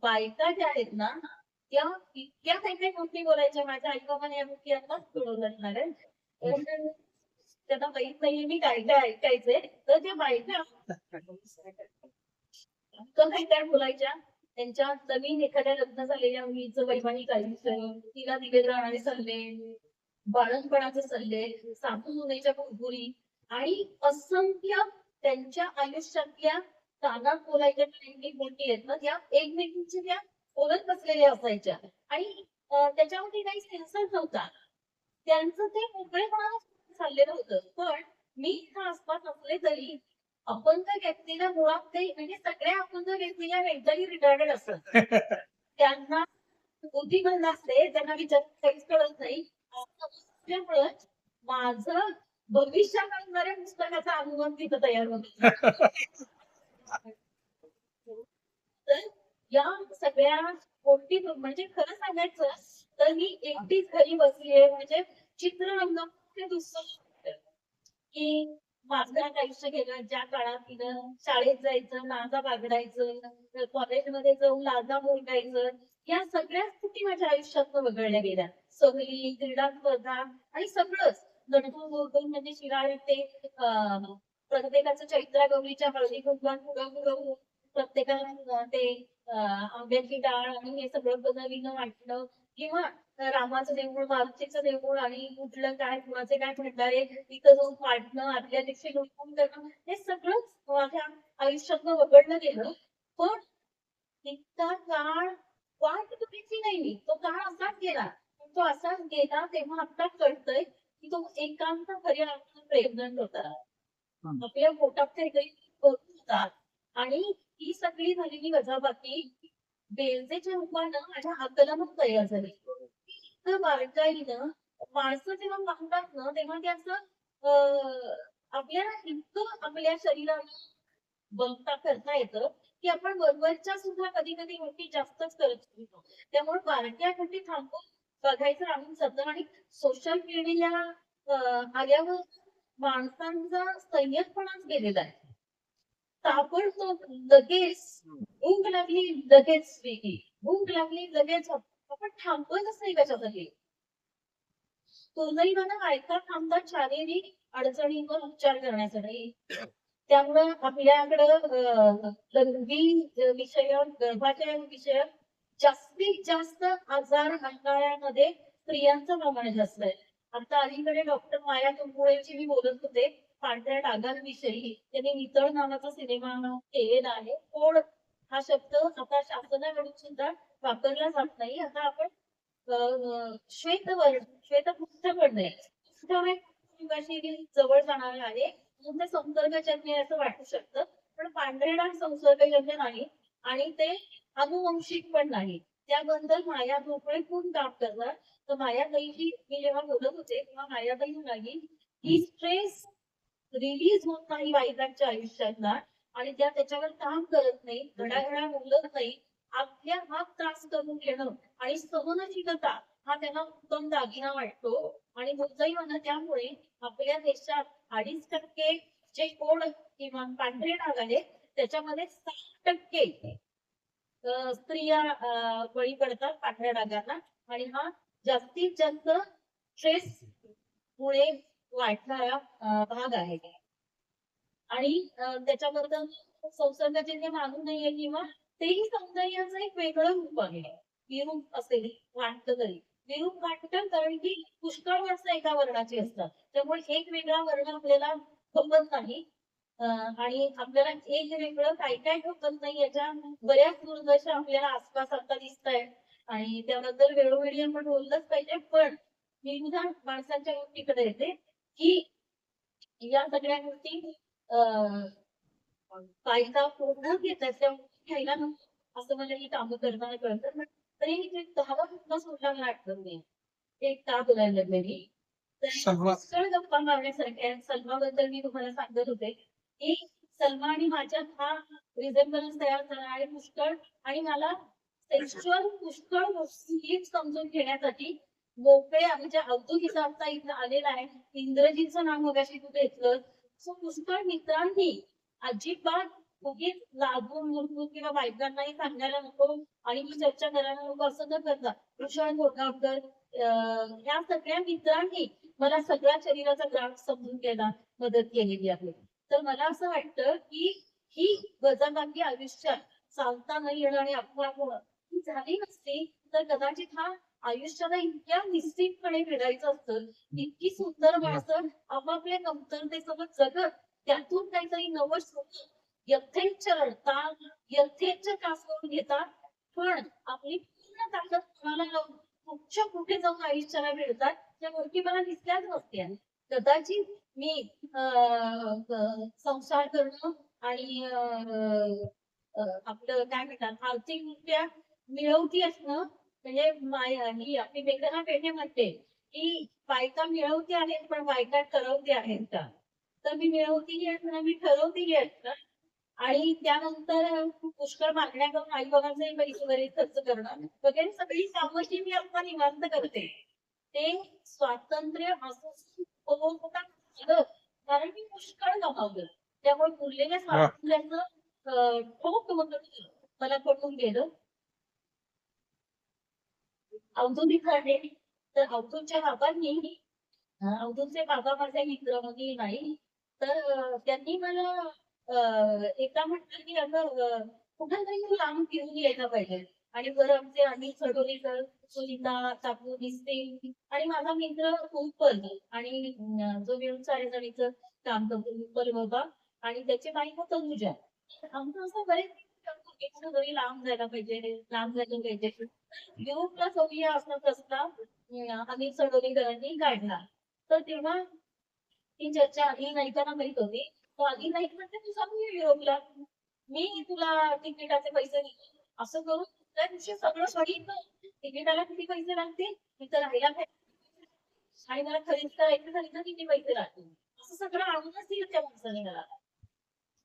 बायका ज्या आहेत ना, त्या इतक्या काही काही गोष्टी बोलायच्या. माझ्या आई बाबांनी या गोष्टी आताच कळवलं असणार आहे. तर त्यांना माहित नाहीये मी काय काय ऐकायचे. तर त्या बायका इतकं काही काय बोलायच्या. त्यांच्या नवीन एखाद्या लग्न झालेल्या मुलीचं वैवाहिक आयुष्य, तिला दिले जाणारे सल्ले, बाळंतपणाचे सल्ले, सासू सुनेच्या कुरबुरी आणि असंख्य त्यांच्या आयुष्यातल्या कानात बोलायच्या काही गोष्टी आहेत ना, त्या एकमेकींच्या त्या बोलत बसलेल्या असायच्या. आणि त्याच्यामध्ये काही सेन्सर नव्हता. त्यांचं ते मोकळेपणानं चाललेलं होतं. पण मी इथं आसपास असले तरी अपंग व्यक्तीला मुळात ते म्हणजे सगळ्या अपंग व्यक्तीला मेंटली रिटार्डेड असतात. त्यांना बुद्धिमान नसते, त्यांना विचार काहीच कळत नाही. असं असल्यामुळं माझं भविष्यात असणाऱ्या पुस्तकाचा अनुभव तिथं तयार होतो. तर या सगळ्या गोष्टी म्हणजे खरं सांगायचं तर मी एकटीच घरी बसलीये म्हणजे चित्र रंगवून ते दुसरं की माझं आयुष्य गेलं ज्या काळात तिनं शाळेत जायचं, नाचा बागडायचं, कॉलेजमध्ये जाऊन लाजा बोलायचं, या सगळ्या गोष्टी माझ्या आयुष्यात वगळल्या गेल्या. सहली, क्रीडा स्पर्धा आणि सगळंच गणपती बोलून म्हणजे शिराळे ते प्रत्येकाचं चैत्रा गौरीच्या हळदी कुंकवात पुरवून प्रत्येकाला ते आंब्याची डाळ आणि हे सगळं बनविणं वाटणं किंवा रामाचं देऊळ, मारुतीचं देऊळ आणि कुठलं काय कुणाचे काय भंडारे तिथं जाऊन वाटणं, आदल्या दिवशी लुटून करणं, हे सगळंच माझ्या आयुष्यातनं वगळलं गेलं. पण इतका काळ वाट बघितली नाही मी. तो काळ असाच गेला. पण तो असाच गेला तेव्हा आता कळतंय की तो एकांत खऱ्या अर्थानं प्रेग्नंट होता. आपल्या पोटात काहीतरी करून होता. आणि ही सगळी झालेली वजाबाकी बेलचेच्या रूपानं माझ्या अकलमच तयार झाली. तर बारकाईनं माणसं जेव्हा पाहतात ना तेव्हा ते असं आपल्याला इतकं आपल्या शरीराला बघता करता येतं की आपण वरवरच्या सुद्धा कधी कधी गोष्टी जास्तच करत असतो. त्यामुळे बारक्या गोष्टी थांबून बघायचं राहून जातं. आणि सोशल मीडिया आल्यावर माणसांचा संयमपणाच गेलेला आहे. ताबडतोब लगेच भूक लागली लगेच स्विगी, भूक लागली लगेच आपण थांबतच नाही त्याच्यासाठी. दुर्दैवानं बायका थांबतात शारीरिक अडचणींवर उपचार करण्यासाठी. त्यामुळं आपल्याकडं लघवी विषयक, गर्भाच्या विषयक जास्तीत जास्त आजार हाताळण्यामध्ये स्त्रियांचं प्रमाण जास्त आहे. आता अलीकडे डॉक्टर माया तुंबुळेची मी बोलत होते पांढऱ्या डागांविषयी. त्यांनी वितळ नावाचा सिनेमा केलेला आहे. कोड हा शब्द आता शासनाकडून सुद्धा वापरला जात नाही. आता आपण श्वेतवर्ण श्वेतपृष्ठवर्ण जवळ जाणार आहे म्हणून ते संसर्गजन्य असं वाटू शकतं. पण पांढरे डाग संसर्गजन्य नाही आणि ते अनुवंशिक पण नाही. त्याबद्दल माया भोपळे खूप काम करतात. तर मायाताईशी मी जेव्हा बोलत होते तेव्हा मायाताई म्हणाली की स्ट्रेस रिलीज होत नाही बायकांच्या आयुष्यातला आणि त्या त्याच्यावर काम करत नाही, घडाघडा बोलत नाही, आपल्या हात त्रास करून घेणं आणि सहनशीलता हा त्यांना उत्तम दागिना वाटतो. आणि दुर्दैवानं त्यामुळे आपल्या देशात 2.5% जे कोड किंवा पांढरे डाग आहेत त्याच्यामध्ये 60% स्त्रिया बळी पडतात पांढऱ्या डागांना. आणि हा जास्तीत जास्त स्ट्रेस मुळे वाढणारा भाग आहे. आणि त्याच्याबद्दल संसर्गजन्य मानू नये किंवा तेही सौंदर्याचं एक वेगळं रूप आहे. विरूप असेल वाटतं तरी विरूप वाटतं कारण की पुष्कळ माणसं एका वर्णाची असतात. त्यामुळे एक वेगळा वर्ण आपल्याला खपत नाही. आणि आपल्याला एक वेगळं काय काय खपत नाही याच्या बऱ्याच दुर्दशा आपल्याला आसपास आता दिसत आहेत. आणि त्याबद्दल वेळोवेळी आपण बोललंच पाहिजे. पण मी सुद्धा माणसांच्या गोष्टीकडे येते की या सगळ्या गोष्टी कायदा पूर्ण घेत घ्यायला नको असं मला ही कामं करताना कळतं. पण तरी ते 10 सुद्धा सोडला मला आठवत नाही. एक का बोलायला लागले मी तर पुष्कळ गप्पा मारण्यासारख्या. सलमाबद्दल मी तुम्हाला सांगत होते की सलमा आणि माझ्यात हा रिझेम्बलन्स तयार झाला आहे पुष्कळ. आणि मला सेक्शुअल पुष्कळ गोष्टी समजून घेण्यासाठी मोकळे म्हणजे अवधूत आता इथं आलेला आहे. इंद्रजीचं नाव मगाशी तू घेतलं. सो पुष्कळ मित्रांनी अजिबात उगीच लागून मुरकून किंवा बायकांनाही सांगायला नको आणि ही चर्चा करायला नको असं न करता भूषण गोगावकर ह्या सगळ्या मित्रांनी मला सगळ्या शरीराचा ग्राफ समजून घ्यायला मदत केलेली आहे. तर मला असं वाटतं की ही वजाबाकी आयुष्यात चालता न येणं आणि अपवाद होणं ही झाली नसती तर कदाचित हा आयुष्याला इतक्या निश्चितपणे फेडायचं असतं, इतकी सुंदर माणसं आपापल्या कमतरतेसोबत जगत त्यातून काहीतरी नवं शोधून यथेच्छ रडतात, यथेच्छ त्रास करून घेतात, पण आपली पूर्ण ताकद कोणाला लावून कुठच्या कुठे जाऊन आयुष्याला भेटतात त्या गोष्टी मला दिसल्याच नसत्या. कदाचित मी संसार करणं आणि आपलं काय म्हणतात आर्थिकरित्या मिळवती असणं म्हणजे ही आपली मेघना पेठे म्हणते की बायका मिळवती आहेत पण बायका ठरवती आहेत का. तर मी मिळवतीही आहेत ना मी ठरवतीही आहेत का. आणि त्यानंतर पुष्कळ मागण्या करून आई बाबांचाही पैसे वगैरे खर्च करणं वगैरे सगळी कामं जी मी आता निवांत करते ते स्वातंत्र्य असं उपभोगता आलं कारण मी पुष्कळ कमावलं. त्यामुळे उरलेल्या स्वातंत्र्याचं ठोक मला पटून गेलं. अवधूतीकडे तर अवधूतच्या बाबांनी अवधूतचे बाबा माझे मित्र म्हणजे नाही तर त्यांनी मला एकदा म्हटलं की अगं कुठेतरी तू लांब घेऊन यायला पाहिजे. आणि बरं आमचे अनिल सडोलीकर सुनीता चाकू दिसते आणि माझा मित्र उत्पल आणि जो मिळून साडेजणीचं काम करतो उत्पल बाबा आणि त्याची बायको तनुजा. आमचं असं बरेच घरी लांब जायला पाहिजे लांब जायला पाहिजे. युरोपला सोबी असा प्रस्ताव अनिल सडोलीकरांनी काढला. तर तेव्हा ती चर्चा आधी नाईकांना माहित होती. तो आधी नाईक म्हणते तू सांगू युरोपला मी तुला तिकिटाचे पैसे देतो. असं करून त्या दिवशी सगळं बघितलं. तिकिटाला किती पैसे लागतील तिथं राहायला पाहिजे आणि मला खरेदी करायचं झाली तर किती पैसे लागतील असं सगळं आणूनच दिलं त्या माणसाने मला.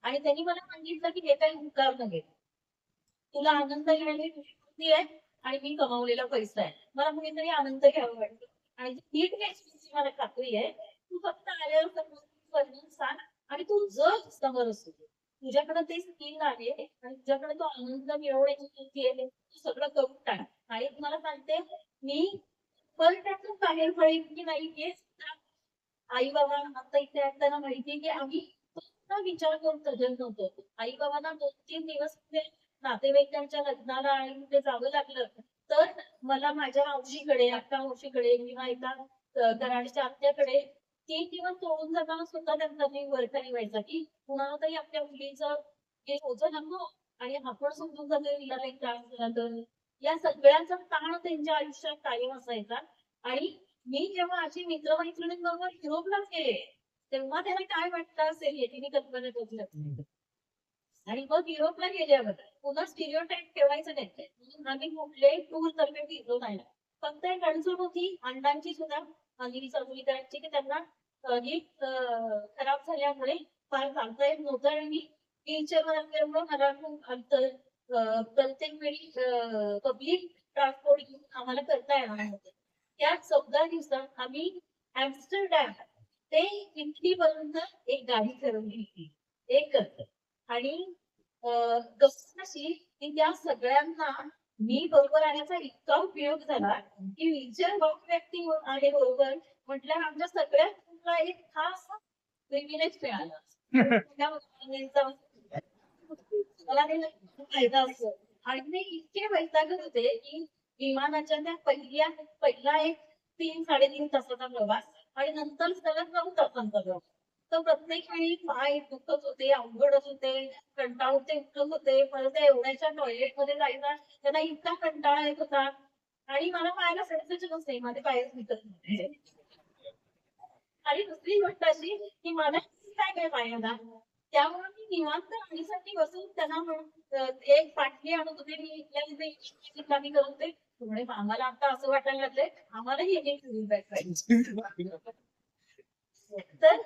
आणि त्यांनी मला सांगितलं की हे काही हुकार नव्हे तुला आनंद घेण्याची तुझी वृत्ती आहे आणि मी कमावलेला पैसा आहे मला कुणीतरी आनंद घ्यावा वाटतो आणि नीट घ्यायची मला खात्री आहे. तू फक्त आल्यावर समजून सांग आणि तू जग समोर असतो तुझ्याकडे ते स्किल आहे आणि तुझ्याकडे तो आनंद मिळवण्याची वृत्ती आहे तू सगळं करून टाक. आणि तुम्हाला सांगते मी पण त्यातून बाहेर पडेल की नाही हे आई बाबा आता इथे असताना माहितीये की आम्ही विचार करून सजग नव्हतो. आई बाबांना 2-3 दिवस नातेवाईकांच्या लग्नाला आणि कुठे जावं लागलं तर मला माझ्या मावशीकडे अक्का मावशीकडे किंवा एका कराडच्या आत्याकडे 3 दिवस सोडून जाताना सुद्धा त्यांचा वरखाली व्हायचा की कुणाला तरी आपल्या मुलीचं हे होतं नको आणि आपण समजून जातो तिला काही त्रास झाला तर या सगळ्यांचा ताण त्यांच्या आयुष्यात कायम असायचा. आणि मी जेव्हा अशी मित्रमैत्रिणींबरोबर युरोपलाच गेले तेव्हा त्यांना काय वाटतं असेल याची मी कल्पना करू शकते. आणि मग युरोपला गेल्यावर पुन्हा स्टिरिओटाईप ठेवायचं नाही म्हणून आम्ही कुठल्याही टूर तर्फे फिरलो नाही. फक्त एक अडचण होती अंडांची सुद्धा अंजली चौगुलीकरांची की त्यांना खराब झाल्यामुळे फार सांगता येत नव्हतं आणि मी व्हीलचेअरवर असल्यामुळे मला खूप अंतर प्रत्येक वेळी पब्लिक ट्रान्सपोर्ट आम्हाला करता येणार नव्हतं. त्या 14 दिवसात आम्ही ऍम्स्टरडॅम ते इटली पर्यंत एक गाडी ठरवली होती एकच. आणि गप्प अशी की त्या सगळ्यांना मी बरोबर आल्याचा इतका उपयोग झाला की व्हीलचेअर वॉक व्यक्ती आहे बरोबर म्हटल्यावर आमच्या सगळ्यांना एक खास प्रिव्हिलेज मिळाला. मला ते फायदा असतो आणि ते इतके वैतागत होते की विमानाच्या त्या पहिला एक 3-3.5 तासाचा प्रवास आणि नंतर सलग 9 तासांचा प्रवास. तर प्रत्येक वेळी पाय दुखत होते अवघडच होते कंटाळते उठत होते परत एवढ्याच्या टॉयलेट मध्ये जायचा त्यांना इतका कंटाळा येत होता आणि मला पायाला सेन्सेशन नसते माझे पायच निघत नव्हते. आणि दुसरी गोष्ट अशी की मला काय काय पायाला त्यामुळे मी निवांत राहण्यासाठी बसून त्यांना एक पाटली आणत होते मी इथल्या करून ते थोडे आम्हाला आता असं वाटायला लागले आम्हालाही एक बॅग पाहिजे. तर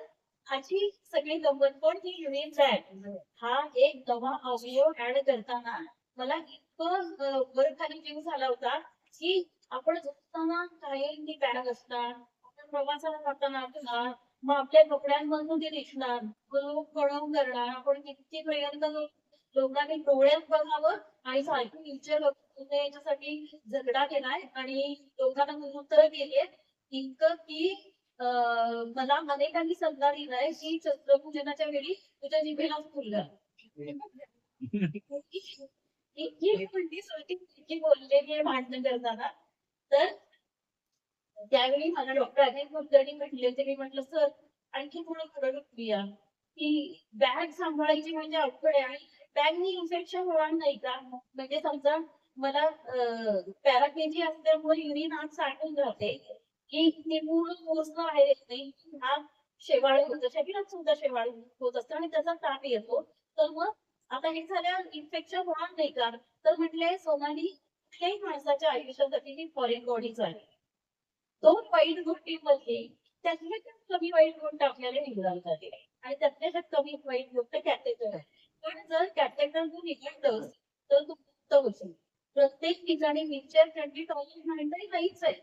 अशी सगळी गंमत पण ही युनिट आहे हा एक नवा अवयव ऍड करताना मला इतकं वर खाली जीव झाला होता की आपण झोपताना कायमची बॅग असणार, आपण प्रवासाला जाताना असणार, मग आपल्या कपड्यांमधून ते दिसणार, मग लोक कळवून करणार, आपण कितीपर्यंत लोकांनी डोळ्यात बघावं आणि सारखी विचार याच्यासाठी झगडा केलाय आणि लोकांना उत्तर दिले इतकं की मला अनेकांनी सल्ला दिलाय की चंद्रपूजनाच्या वेळी तुझ्या जिभेला फुललं ही म्हणतीस होती की बोललेली आहे भांडण करताना. तर त्यावेळी मला डॉक्टर अजय कुलकर्णी म्हटले होते, मी म्हटलं सर आणखी थोडं पुढे या की बॅग सांभाळायची म्हणजे अवघड आहे आणि बॅगनी इन्फेक्शन होणार नाही का? म्हणजे समजा मला पॅराकेजी असल्यामुळे युरिन आत साठून राहते की ते पूर्ण पोचणं आहे नाही हा शेवाळ होतं, शरीरात सुद्धा शेवाळ होत असतं आणि त्याचा ताप येतो. तर मग आता हे झाल्यावर इन्फेक्शन होणार नाही का? तर म्हटले सोनाली कुठल्याही माणसाच्या आयुष्यासाठी ही फॉरेन बॉडीज आहे. दोन वाईट गोष्टींमध्ये त्यातल्या त्यात कमी वाईट गोष्ट आपल्याला निघाली झाली आणि त्यातल्या त्यात कमी वाईट गोष्ट कॅथेटर आहे. पण जर कॅथेटर तू निघालतोस तर तू मुक्त होशील. प्रत्येक ठिकाणी व्हीलचेअर फ्रेंडली टॉयलेट म्हणतही नाहीच आहे.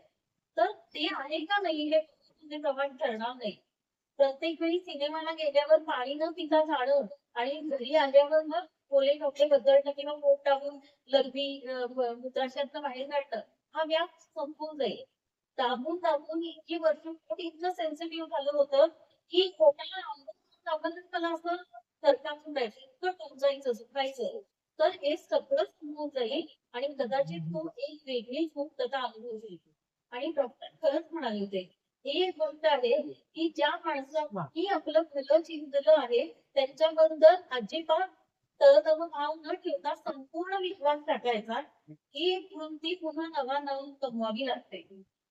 तर ते आहे का नाही हे तुझे प्रमाण ठरणार नाही. प्रत्येक वेळी सिनेमाला गेल्यावर पाणी न पिता जाणं आणि घरी आल्यावर मग ओले कपडे बदलणं किंवा पोट टाकून लघवी मूत्राशयातनं बाहेर काढणं हा व्याप संपून जाईल. दाबून दाबून इतकी वर्ष इतकं सेन्सिटिव्ह झालं होतं की पोटाला दाबून मला असं सरकारतून जायचं इतकं टोचायचं सुकायचं. तर हे सगळं संपून जाईल आणि कदाचित तो एक वेगळीच मुक्तता अनुभवशील. आणि डॉक्टर खरंच म्हणाले होते ही एक गोष्ट आहे की ज्या माणसाने आपलं भलं चिंतलं आहे त्यांच्याबद्दल अजिबात तळतळ भाव न ठेवता संपूर्ण विश्वास टाकायचा. ही वृत्ती पुन्हा नवानवून कमवावी लागते.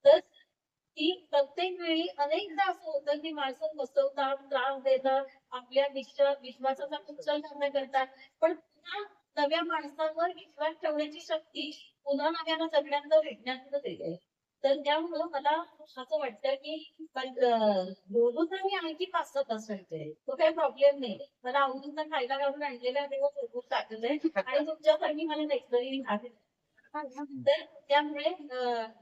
तर ती प्रत्येक वेळी अनेकदा असं होतं की माणसं फसवतात, त्रास देतात, आपल्या विश्वासाचा नुकसान करण्याकरता. पण पुन्हा नव्या माणसांवर विश्वास ठेवण्याची शक्ती पुन्हा नव्यानं सगळ्यांना भेटण्यातच येते. तर त्यामुळं मला असं वाटतं की बोलू तर मी आणखी 5-6 तास राहते. तो काही प्रॉब्लेम नाही. मला आवडून तर खायला घालून आणलेला तेव्हा भरपूर टाकलंय आणि तुमच्यासाठी मला नेक्स्ट आहे. तर त्यामुळे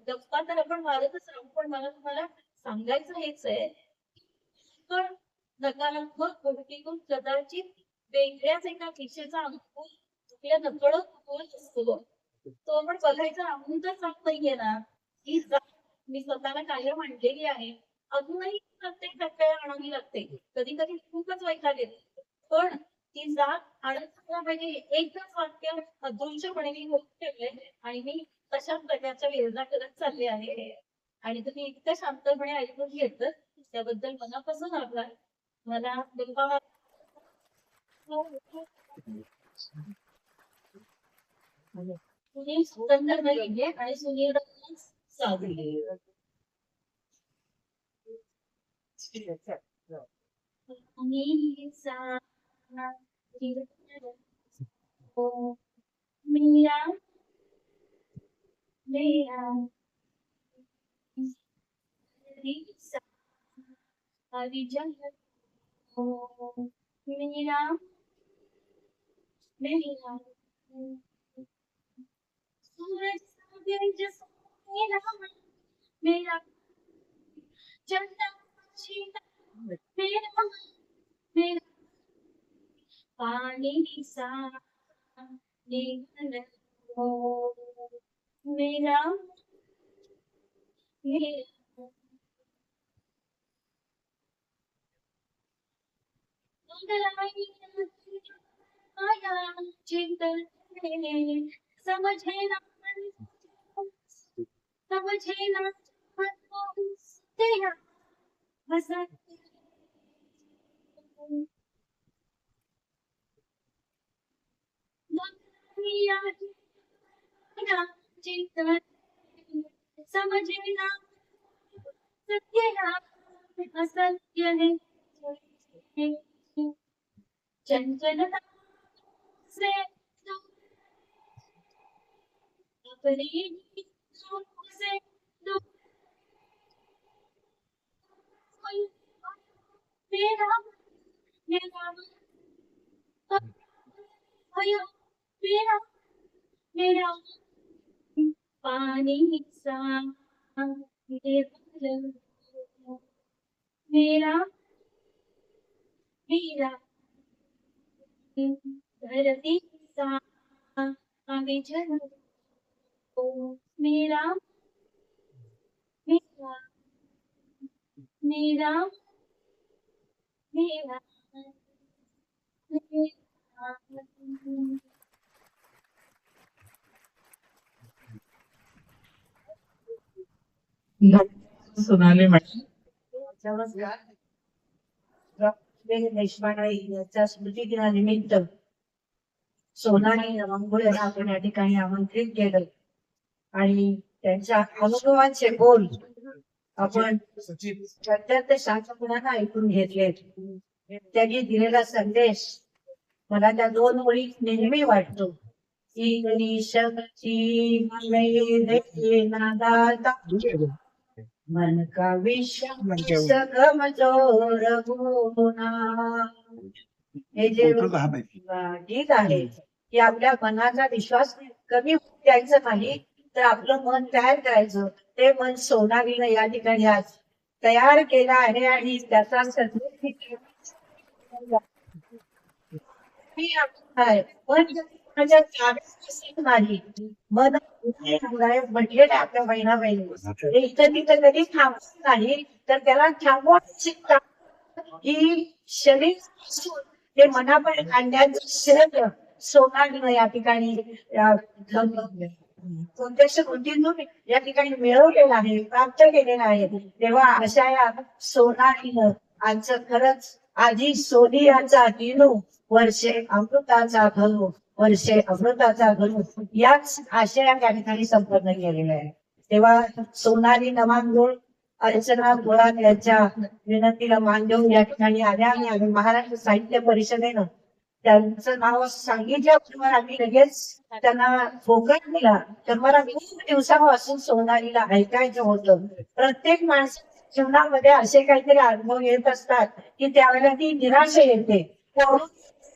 गप्पा तर आपण मारतच राहू पण मला तुम्हाला सांगायचं हेच आहे पण नकारात्मक गोष्टीतून कदाचित वेगळ्याच एका दिशेचा अनुभव आपल्या नकळत होत असतो. तो आपण बघायचा अजून तर जात नाहीये ना ही जात मी स्वतःला कायम आणलेली आहे. अजूनही प्रत्येक टप्प्याला आणावी लागते. कधी कधी खूपच वैताग येतो. पण ती जात आणत म्हणजे एकच वाक्य अदृश्यपणे मी होत ठेवले आणि मी तशाच प्रकारच्या वेदना करत चालले आहे. आणि तुम्ही इतकं शांतपणे ऐकून घेतलं त्याबद्दल मनापासून आभार. मला सुनील सुंदर नाहीये आणि सुनील साधले मेरा मेरा सारी जगत हो मेरा मेरा सूरज जैसा मेरा मेरा चंदा मेरा मेरा पानी सा निगल हो मेरा मेरा आया चिंतन समझे ना समझे ना तेरा हसन चिंतन समझे ना तेरा असत्य है चंचलता से अपनी से मेरा मेरा मेरा मेरा पानी सा निर्मल मेरा मेरा धरती सा विजन मेरा मेरा मेरा मेरा मेरा
सोनाली मॅडम.
नमस्कार. डॉक्टर देशपांडे यांच्या स्मृतिदिनानिमित्त सोनाली नवांगुळे यांना आपण या ठिकाणी आमंत्रित केलं आणि त्यांच्या अनुभवांचे बोल आपण अत्यंत शांतपणाने ऐकून घेतले. त्यांनी दिलेला संदेश मला त्या 2 ओळी नेहमी वाटतो की शक्ती मेरे नादाता मन का विश्वास कमजोर होना. हे जे गीत आहे की आपल्या मनाचा विश्वास कमी द्यायचा नाही तर आपलं मन तयार करायचं. ते मन सोनालीनं या ठिकाणी आज तयार केलं आहे आणि त्याचा नाही मन म्हटलेलं आपल्या बहिणा बहिणी इथं तिथं कधी थांबत नाही तर त्याला थांबवून शिकतात की शरीर ते मनापर्यंत आणण्याचं श्रेय सोनालीनं या ठिकाणी कोणत्या कृतीतून या ठिकाणी मिळवलेलं आहे, प्राप्त केलेलं आहे. तेव्हा अशा या सोनालीनं आजचं खरंच आधी सोनियाचा दिनू वर्षे अमृताचा घनू वर्षे अमृताचा घनू याच आशया त्या ठिकाणी संपन्न केलेल्या आहे. तेव्हा सोनाली नवांगुळ अर्चना गोळात यांच्या विनंतीला मान देऊन या ठिकाणी आल्या आणि महाराष्ट्र साहित्य परिषदेनं त्यांचं नाव सांगितल्याबरोबर आम्ही लगेच त्यांना फोकट दिला. तर मला खूप दिवसापासून सोनालीला ऐकायचं होतं. प्रत्येक माणसाच्या जीवनामध्ये असे काहीतरी अनुभव येत असतात की त्यावेळेला ती निराशा येते.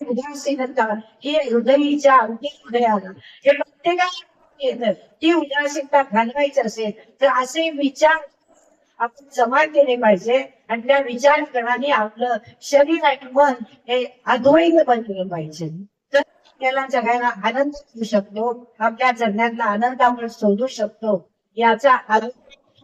उदासीनता ही हृदयीच्या अगदी हृदयाला हे प्रत्येकाला येतं. ती उदासीनता घालवायची असेल तर असे विचार आपण जमा केले पाहिजे आणि त्या विचार करणाने आपलं शरीर आणि मन हे अद्वैत बनलं पाहिजे. तर आपल्याला जगायला आनंद मिळू शकतो. आपल्या जगण्यातला आनंद आपण शोधू शकतो. याचा आनंद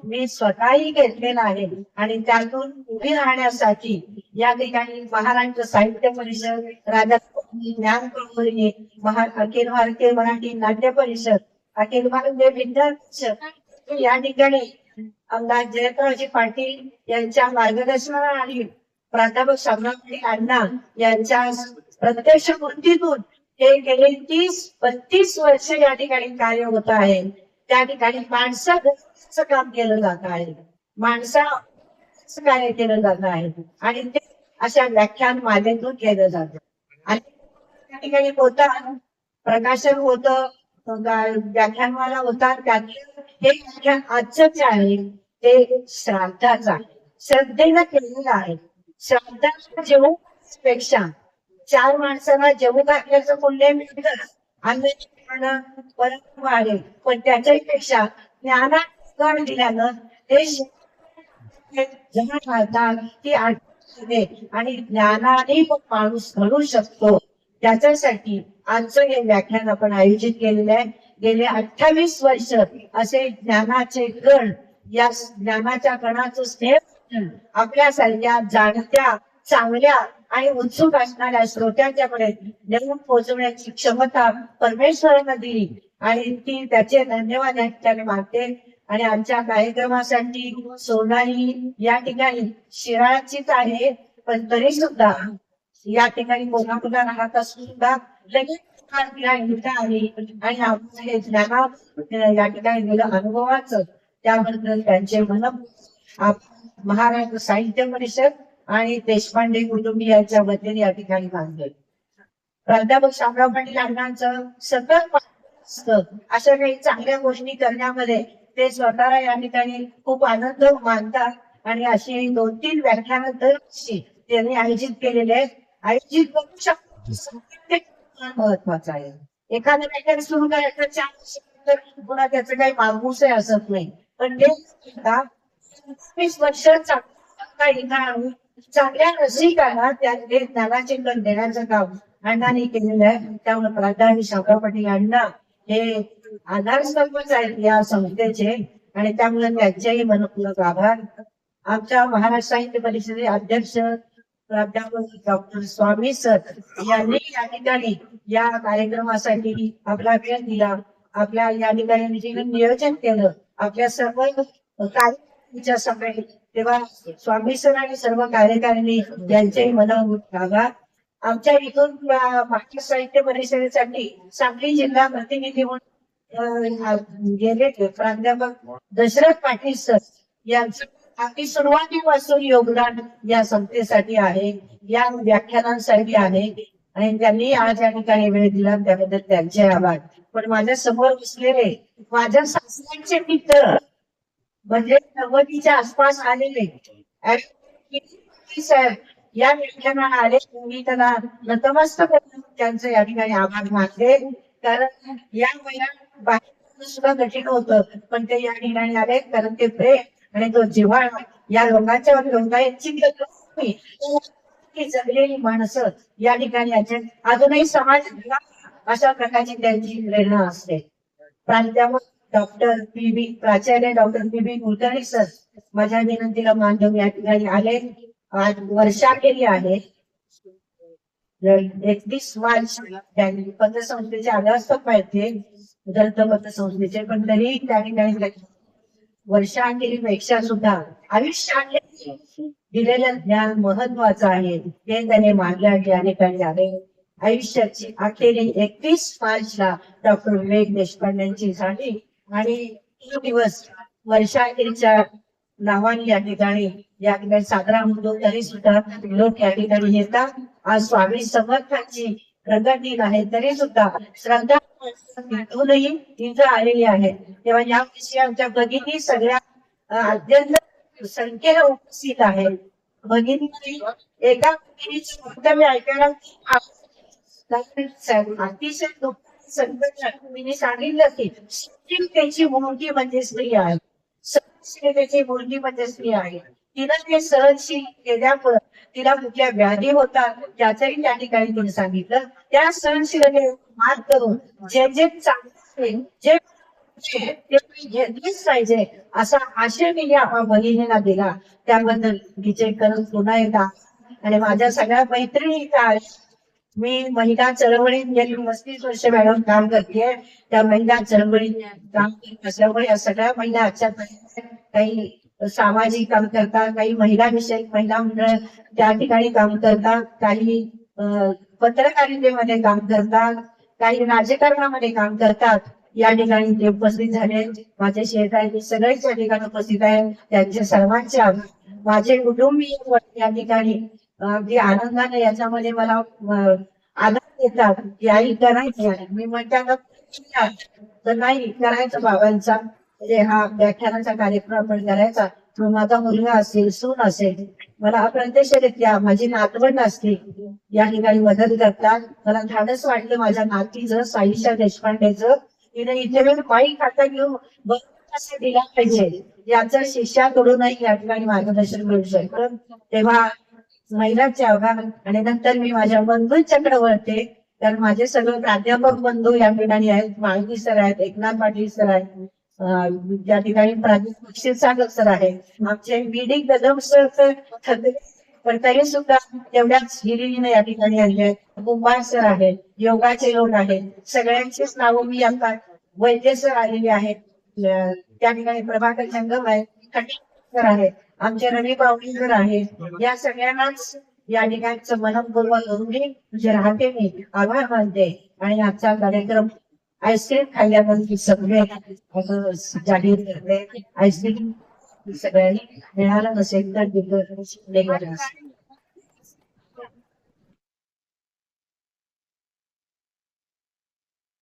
मी स्वतःही घेतलेला आहे आणि त्यातून उभी राहण्यासाठी या ठिकाणी महाराष्ट्र साहित्य परिषद, राजा ज्ञान प्रबोधिनी, अखिल भारतीय मराठी नाट्य परिषद, अखिल भारतीय विज्ञान परिषद या ठिकाणी आमदार जयप्रकाशजी पाटील यांच्या मार्गदर्शनाने प्राध्यापक शामराव अण्णा यांच्या प्रत्यक्ष कृतीतून हे गेले 30-32 वर्ष या ठिकाणी कार्य होत आहे. त्या ठिकाणी माणसाचं काम केलं जात आहे, माणसाचं कार्य केलं जात आहे आणि ते अशा व्याख्यान मालेतून केलं जातं. आणि त्या ठिकाणी होतं प्रकाशन होतं, व्याख्यानमाला होता. त्यातलं हे व्याख्यान आजचं जे आहे ते श्राद्धाचं आहे, श्रद्धेनं केलेलं आहे. श्राद्धाच्या जेवणापेक्षा 4 माणसांना जेवू घातल्याचं पुण्य मिळतं, अन्न परत वाढेल. पण त्याच्याही पेक्षा ज्ञानात दिल्यानं ते जमा घालतात ती आणि ज्ञानाने माणूस घडू शकतो. त्याच्यासाठी आजचं हे व्याख्यान आपण आयोजित केलेलं आहे. गेले 28 वर्ष असे ज्ञानाचे गण या ज्ञानाच्या गणाचं स्नेह आपल्यासारख्या जाणत्या चांगल्या आणि उत्सुक असणाऱ्या श्रोत्यांच्याकडे नेऊन पोहोचवण्याची क्षमता परमेश्वरानं दिली आणि ती त्याचे धन्यवाद या ठिकाणी मानते. आणि आमच्या कार्यक्रमासाठी सोनाली या ठिकाणी शिराळचीच आहे, पण तरी सुद्धा या ठिकाणी कोल्हापूरला राहत असून सुद्धा लगेच आली आणि आपण हे ज्ञाना या ठिकाणी दिलं अनुभवाचं त्याबद्दल त्यांचे मन महाराष्ट्र साहित्य परिषद आणि देशपांडे कुटुंबियांच्या वतीने या ठिकाणी मानले. प्राध्यापक शामराव पाटील अण्णांचं सतत असतं अशा काही चांगल्या गोष्टी करण्यामध्ये ते स्वतःला या ठिकाणी खूप आनंद मानतात आणि अशी 2-3 व्याख्यानं दरवर्षी त्यांनी आयोजित केलेले आहेत. आयोजित करू शकतो महत्वाचं आहे. एखादं व्याख्यान सुरू करायचं 4 वर्ष तर पुन्हा त्याचं काही मागूसही असत नाही. पण ते आता 20 वर्ष चांगल्या रसिकांना त्यातले ज्ञानाचे कण देण्याचं काम अण्णांनी केलेलं आहे. त्यामुळे प्राध्यापक शामराव पाटील अण्णा हे आधारस्तंभच आहेत या संस्थेचे आणि त्यामुळे त्यांच्याही मनपूर्वक आभार. आमच्या महाराष्ट्र साहित्य परिषदेचे अध्यक्ष प्राध्यापक डॉक्टर स्वामी सर यांनी या ठिकाणी या कार्यक्रमासाठी आपला वेळ दिला. आपल्या या ठिकाणी जे नियोजन केलं आपल्या सर्व कार्यकारिणीच्या सभेत, तेव्हा स्वामी सर आणि सर्व कार्यकारिणी यांचेही मनपूर्वक आभार. आमच्या इथून महाराष्ट्र साहित्य परिषदेसाठी सांगली जिल्हा प्रतिनिधी म्हणून गेले प्राध्यापक दशरथ पाटील सर यांचं अगदी सुरुवातीपासून योगदान या संस्थेसाठी आहे, या व्याख्यानांसाठी आहे आणि त्यांनी आज या ठिकाणी वेळ दिला त्याबद्दल त्यांचे आभार. पण माझ्या समोर बसलेले माझ्या सासऱ्यांचे मित्र म्हणजे 90च्या आसपास आलेले साहेब या व्याख्यानाला आले. मी त्यांना नतमस्तक त्यांचे या ठिकाणी आभार मानले. कारण या वयात बाहेर सुद्धा कठीण होतं पण ते या ठिकाणी आले कारण ते प्रेम आणि तो जिव्हाळा या लोकांच्या जगलेली माणसं या ठिकाणी अजूनही समाज अशा प्रकारची त्यांची प्रेरणा असते. प्राध्यापक डॉक्टर पी.बी. प्राचार्य डॉक्टर पी.बी. कुलकर्णी सर माझ्या विनंतीला मान देऊन या ठिकाणी आले. आज वर्षा केली आहे 31 मार्च त्यांनी पतसंस्थेचे आधारस्तंभ माहिती ग्रंथ पतसंस्थेचे, पण तरी त्या ठिकाणी वर्षाखेरीपेक्षा सुद्धा आयुष्याने दिलेलं ज्ञान महत्वाचं आहे हे त्याने मानलं या ठिकाणी आले. आयुष्याची अखेरी 31 मार्चला डॉक्टर विवेक देशपांडेंची झाली आणि तो दिवस वर्षाखेरीच्या नावाने या ठिकाणी साजरा होतो. तरी सुद्धा लोक या ठिकाणी येतात. आज स्वामी समर्थांची प्रगट दिन आहे तरी सुद्धा श्रद्धा तिथूनही तिथं आलेली आहे. तेव्हा या वर्षी आमच्या भगिनी सगळ्या अत्यंत संख्येने उपस्थित आहेत. भगिनी एका भगिनीचं वक्तव्य ऐकायला अतिशय संकट सांगितलं की त्याची मूर्ती म्हणजे स्त्री आहे, सहनशीलतेची मूर्ती म्हणजे स्त्री आहे. तिला ते सहनशील केल्यामुळं तिला कुठल्या व्याधी होतात त्याचंही त्या ठिकाणी तिने सांगितलं. त्या सहनशीलतेवर मात करून जे जे चांगलं जे घेतलीच पाहिजे असा आशय मी या भगिनीला दिला. त्याबद्दल तिचे खरंच पुन्हा एकदा आणि माझ्या सगळ्या मैत्रिणी काय मी महिला चळवळीत गेली 35 वर्ष मॅडम काम करते. त्या महिला चळवळीत काम करत असल्यामुळे या सगळ्या महिला आजच्या काही सामाजिक काम करतात, काही महिला विषयक महिला मंडळ त्या ठिकाणी काम करतात, काही पत्रकारितेमध्ये काम करतात, काही राजकारणामध्ये काम करतात. या ठिकाणी ते उपस्थित झाले. माझे शेजारी सगळेच या ठिकाणी उपस्थित आहेत. त्यांचे सर्वांचे आभार. माझे कुटुंबीय या ठिकाणी अगदी आनंदाने याच्यामध्ये मला आनंद देतात की आई करायची. मी म्हणतात तर नाही करायचं बाबांचा म्हणजे हा व्याख्यानाचा कार्यक्रम आपण करायचा. मग माझा मुलगा असेल सून असेल मला प्रत्यक्षरित्या माझी नातवंड असते या ठिकाणी मदत करतात. मला धाडस वाटलं माझ्या नातीचं साईशा देशपांडेचं तिने इथे वेळ पायी खाता घेऊन बरोबर दिला पाहिजे याचं शिष्याकडूनही या ठिकाणी मार्गदर्शन मिळू शकतं. तेव्हा महिलांचे आभार. आणि नंतर मी माझ्या बंधूंच्याकडे वळते कारण माझे सगळे प्राध्यापक बंधू या ठिकाणी आहेत. माळगी सर आहेत, एकनाथ पाटील सर आहेत, या ठिकाणी प्राध्यापक क्षीरसागर सर आहेत, आमचे बीडी कदम सर पण तरी सुद्धा तेवढ्याच हिरिरीने या ठिकाणी आले आहेत. कुंभार सर आहेत, योगाचे लोक आहेत. सगळ्यांचीच नावं मी आता वैद्य सर आलेले आहेत. त्या ठिकाणी प्रभाकर जंगम आहेत, खंडेकर आहेत, आमचे रवी पावडीकर आहेत. या सगळ्यांनाच या ठिकाणचं मनपूर्वक म्हणजे राहते मी आभार मानते. आणि आजचा कार्यक्रम आईस्क्रीम खाल्ल्यानंतर सगळे जाहीर करते. आईस्क्रीम सगळ्यांनी मिळालं नसेल तर